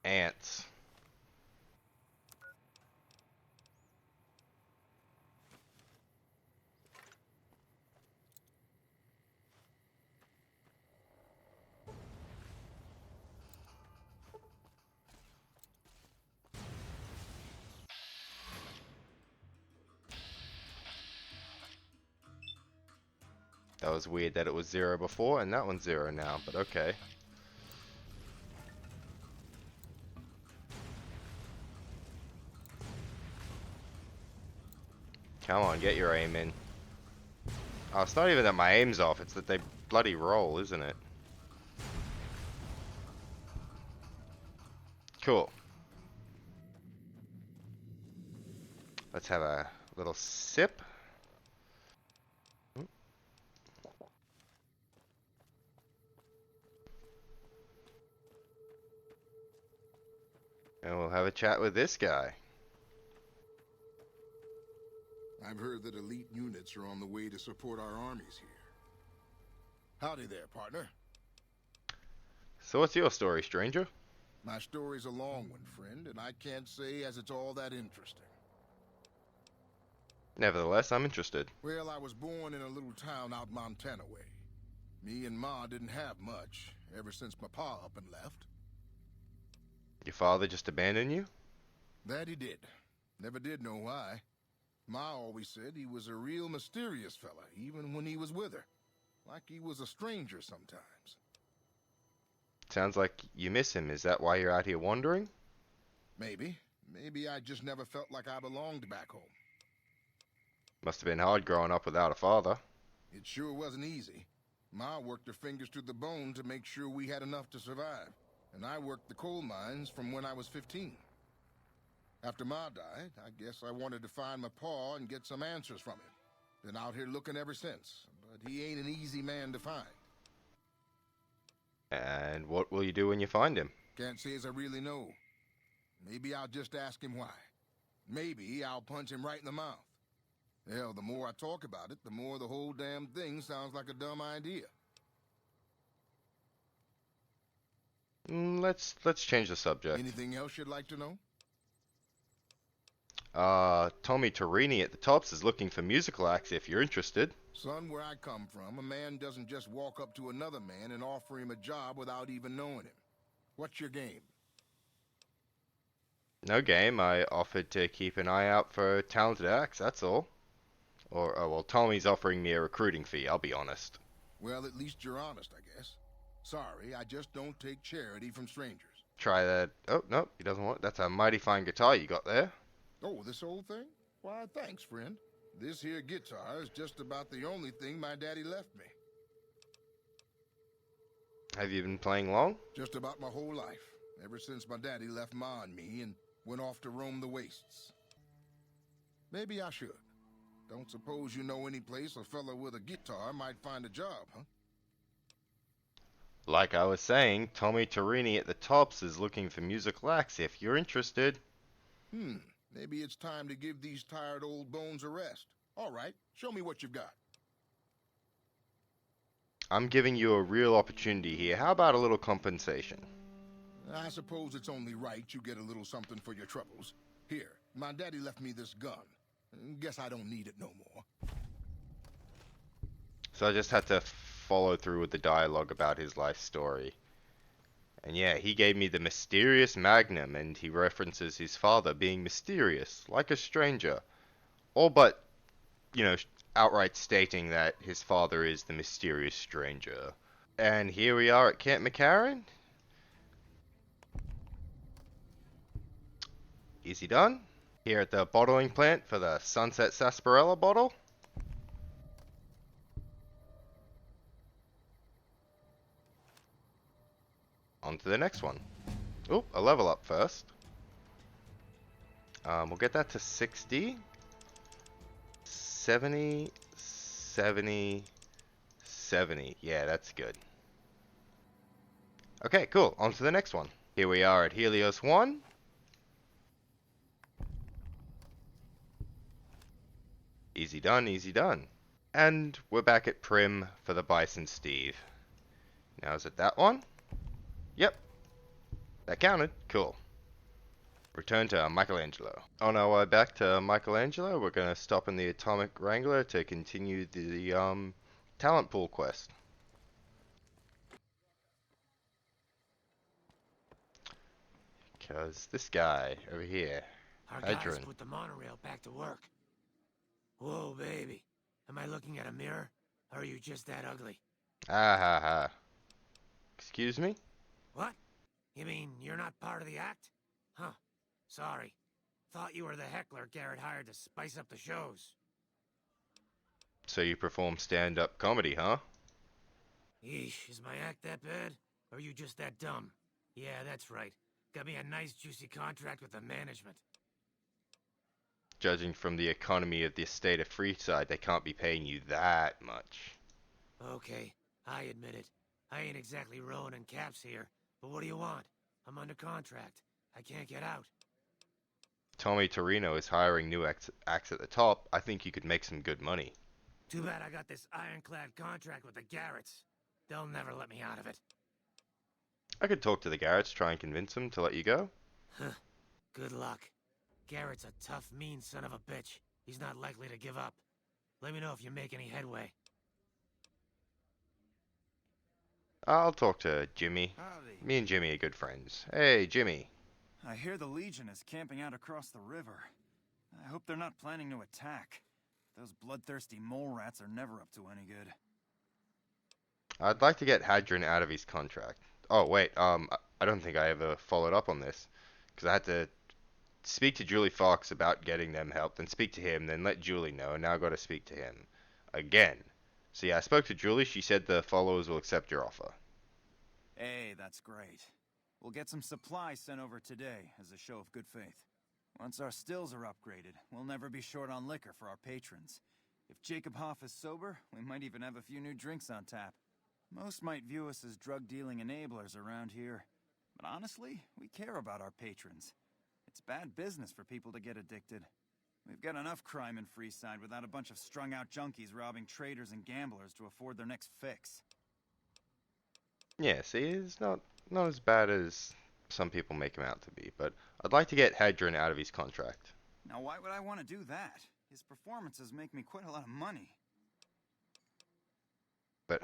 Ants. That was weird that it was 0 before and that one's 0 now, but okay. Come on, get your aim in. Oh, it's not even that my aim's off, it's that they bloody roll, isn't it? Cool. Let's have a little sip. And we'll have a chat with this guy. I've heard that elite units are on the way to support our armies here. Howdy there, partner. So what's your story, stranger? My story's a long one, friend, and I can't say as it's all that interesting. Nevertheless, I'm interested. Well, I was born in a little town out Montana way. Me and Ma didn't have much, ever since my pa up and left. Your father just abandoned you? That he did. Never did know why. Ma always said he was a real mysterious fella, even when he was with her. Like he was a stranger sometimes. Sounds like you miss him. Is that why you're out here wandering? Maybe. Maybe I just never felt like I belonged back home. Must have been hard growing up without a father. It sure wasn't easy. Ma worked her fingers to the bone to make sure we had enough to survive. And I worked the coal mines from when I was 15. After Ma died, I guess I wanted to find my pa and get some answers from him. Been out here looking ever since, but he ain't an easy man to find. And what will you do when you find him? Can't say as I really know. Maybe I'll just ask him why. Maybe I'll punch him right in the mouth. Hell, the more I talk about it, the more the whole damn thing sounds like a dumb idea. Let's change the subject. Anything else you'd like to know? Tommy Torini at the Tops is looking for musical acts if you're interested. Son, where I come from, a man doesn't just walk up to another man and offer him a job without even knowing him. What's your game? No game. I offered to keep an eye out for talented acts, that's all. Or, well, Tommy's offering me a recruiting fee, I'll be honest. Well, at least you're honest, I guess. Sorry, I just don't take charity from strangers. Try that. Oh, no, he doesn't want it. That's a mighty fine guitar you got there. Oh, this old thing? Why, thanks, friend. This here guitar is just about the only thing my daddy left me. Have you been playing long? Just about my whole life. Ever since my daddy left Ma and me and went off to roam the wastes. Maybe I should. Don't suppose you know any place a fella with a guitar might find a job, huh? Like I was saying, Tommy Torini at the Tops is looking for musical acts if you're interested. Maybe it's time to give these tired old bones a rest. All right, show me what you've got. I'm giving you a real opportunity here. How about a little compensation? I suppose it's only right you get a little something for your troubles. Here, my daddy left me this gun. Guess I don't need it no more. So I just had to follow through with the dialogue about his life story. And yeah, he gave me the mysterious Magnum, and he references his father being mysterious, like a stranger. All but, you know, outright stating that his father is the mysterious stranger. And here we are at Camp McCarran. Is he done? Here at the bottling plant for the Sunset Sarsaparilla bottle. On to the next one. Oh, a level up first. We'll get that to 60. 70. 70. 70. Yeah, that's good. Okay, cool. On to the next one. Here we are at Helios 1. Easy done, easy done. And we're back at Prim for the Bison Steve. Now is it that one? Yep. That counted. Cool. Return to Michelangelo. On our way back to Michelangelo, we're going to stop in the Atomic Wrangler to continue the talent pool quest. Because this guy over here, Our guys Adrian. put the monorail back to work. Whoa, baby. Am I looking at a mirror? Or are you just that ugly? Ah ha ha. Excuse me? What? You mean you're not part of the act? Huh. Sorry. Thought you were the heckler Garrett hired to spice up the shows. So you perform stand-up comedy, huh? Yeesh, is my act that bad? Or are you just that dumb? Yeah, that's right. Got me a nice juicy contract with the management. Judging from the economy of the estate of Freeside, they can't be paying you that much. Okay, I admit it. I ain't exactly rowing in caps here, but what do you want? I'm under contract. I can't get out. Tommy Torino is hiring new acts at the top. I think you could make some good money. Too bad I got this ironclad contract with the Garretts. They'll never let me out of it. I could talk to the Garretts, try and convince them to let you go. Huh. Good luck. Garrett's a tough, mean son of a bitch. He's not likely to give up. Let me know if you make any headway. I'll talk to Jimmy. Howdy. Me and Jimmy are good friends. Hey, Jimmy. I hear the Legion is camping out across the river. I hope they're not planning to attack. Those bloodthirsty mole rats are never up to any good. I'd like to get Hadron out of his contract. Oh, wait, I don't think I ever followed up on this. Because I had to speak to Julie Fox about getting them help, then speak to him, then let Julie know, and now I've got to speak to him. Again. So yeah, I spoke to Julie, she said the followers will accept your offer. Hey, that's great. We'll get some supplies sent over today, as a show of good faith. Once our stills are upgraded, we'll never be short on liquor for our patrons. If Jacob Hoff is sober, we might even have a few new drinks on tap. Most might view us as drug-dealing enablers around here. But honestly, we care about our patrons. It's bad business for people to get addicted. We've got enough crime in Freeside without a bunch of strung-out junkies robbing traders and gamblers to afford their next fix. Yeah, see, it's not as bad as some people make him out to be, but I'd like to get Hadron out of his contract. Now, why would I want to do that? His performances make me quite a lot of money. But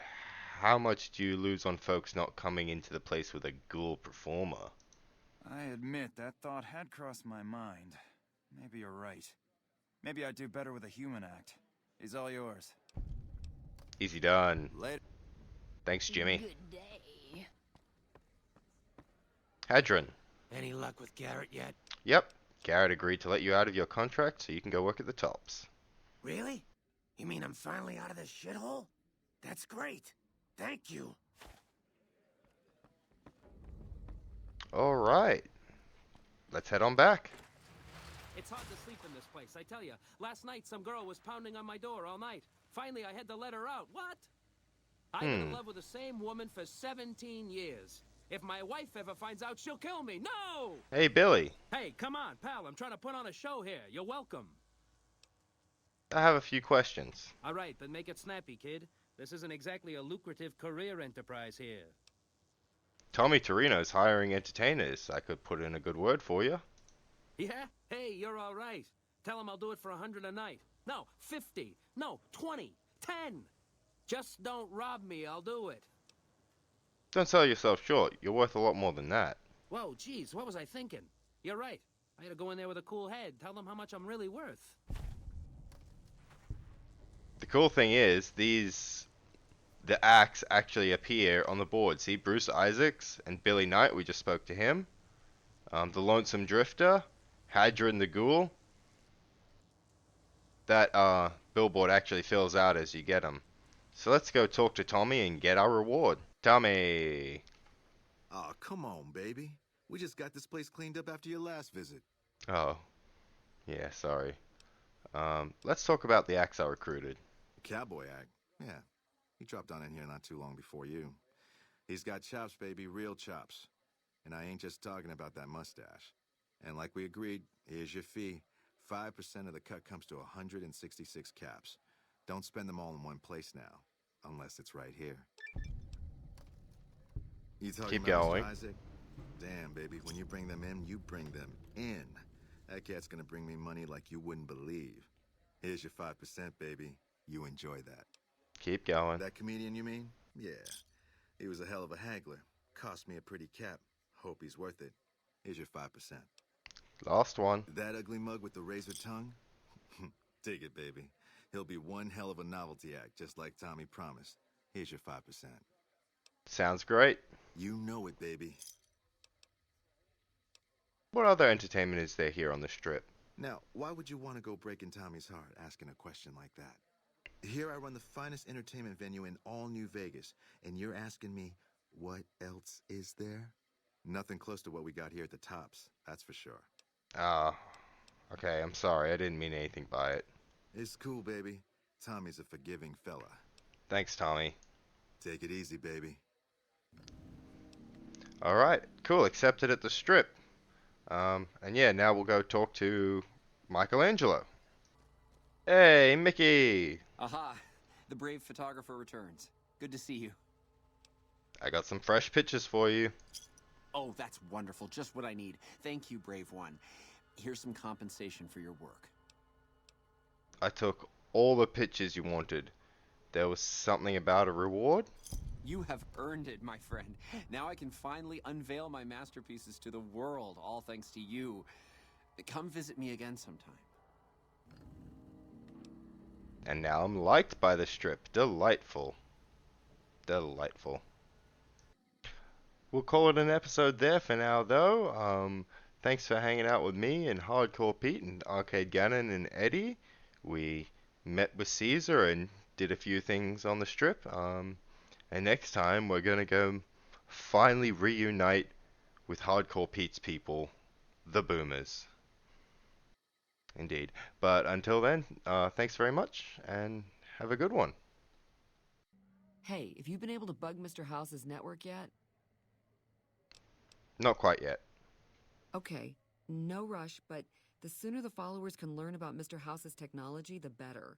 how much do you lose on folks not coming into the place with a ghoul performer? I admit that thought had crossed my mind. Maybe you're right. Maybe I'd do better with a human act. He's all yours. Easy done. Later. Thanks, Jimmy. Good day. Hadron. Any luck with Garrett yet? Yep. Garrett agreed to let you out of your contract so you can go work at the Tops. Really? You mean I'm finally out of this shithole? That's great. Thank you. Alright. Let's head on back. It's hard to sleep in this place, I tell you. Last night, some girl was pounding on my door all night. Finally, I had to let her out. What? I've been in love with the same woman for 17 years. If my wife ever finds out, she'll kill me. No! Hey, Billy. Hey, come on, pal. I'm trying to put on a show here. You're welcome. I have a few questions. All right, then make it snappy, kid. This isn't exactly a lucrative career enterprise here. Tommy Torino's hiring entertainers. I could put in a good word for you. Yeah? Hey, you're all right. Tell him I'll do it for 100 a night. No, 50. No, 20. 10. Just don't rob me, I'll do it. Don't sell yourself short. You're worth a lot more than that. Whoa, geez, what was I thinking? You're right. I had to go in there with a cool head, tell them how much I'm really worth. The cool thing is, the acts actually appear on the board. See, Bruce Isaacs and Billy Knight, we just spoke to him. The Lonesome Drifter, Hadron the Ghoul. That billboard actually fills out as you get them. So let's go talk to Tommy and get our reward. Tommy! Aw, come on, baby. We just got this place cleaned up after your last visit. Oh. Yeah, sorry. Let's talk about the acts I recruited. The cowboy act? Yeah. He dropped on in here not too long before you. He's got chops, baby, real chops. And I ain't just talking about that mustache. And like we agreed, here's your fee. 5% of the cut comes to 166 caps. Don't spend them all in one place now, unless it's right here. You talking Keep about going. Mr. Isaac? Damn, baby, when you bring them in, you bring them in. That cat's gonna bring me money like you wouldn't believe. Here's your 5%, baby. You enjoy that. Keep going. That comedian, you mean? Yeah. He was a hell of a haggler. Cost me a pretty cap. Hope he's worth it. Here's your 5%. Last one. That ugly mug with the razor tongue? Take it, baby. He'll be one hell of a novelty act, just like Tommy promised. Here's your 5%. Sounds great. You know it, baby. What other entertainment is there here on the Strip? Now, why would you want to go breaking Tommy's heart asking a question like that? Here I run the finest entertainment venue in all New Vegas, and you're asking me, what else is there? Nothing close to what we got here at the Tops, that's for sure. Okay, I'm sorry. I didn't mean anything by it. It's cool, baby. Tommy's a forgiving fella. Thanks, Tommy. Take it easy, baby. Alright, cool. Accepted at the Strip. And yeah, now we'll go talk to Michelangelo. Hey, Mickey! Aha! The brave photographer returns. Good to see you. I got some fresh pictures for you. Oh, that's wonderful. Just what I need. Thank you, brave one. Here's some compensation for your work. I took all the pictures you wanted. There was something about a reward? You have earned it, my friend. Now I can finally unveil my masterpieces to the world, all thanks to you. Come visit me again sometime. And now I'm liked by the Strip. Delightful. Delightful. We'll call it an episode there for now, though. Thanks for hanging out with me and Hardcore Pete and Arcade Gannon and Eddie. We met with Caesar and did a few things on the Strip. And next time we're gonna go finally reunite with Hardcore Pete's people, the Boomers. Indeed. But until then, thanks very much and have a good one. Hey, have you been able to bug Mr. House's network yet? Not quite yet. Okay, no rush, but the sooner the followers can learn about Mr. House's technology, the better.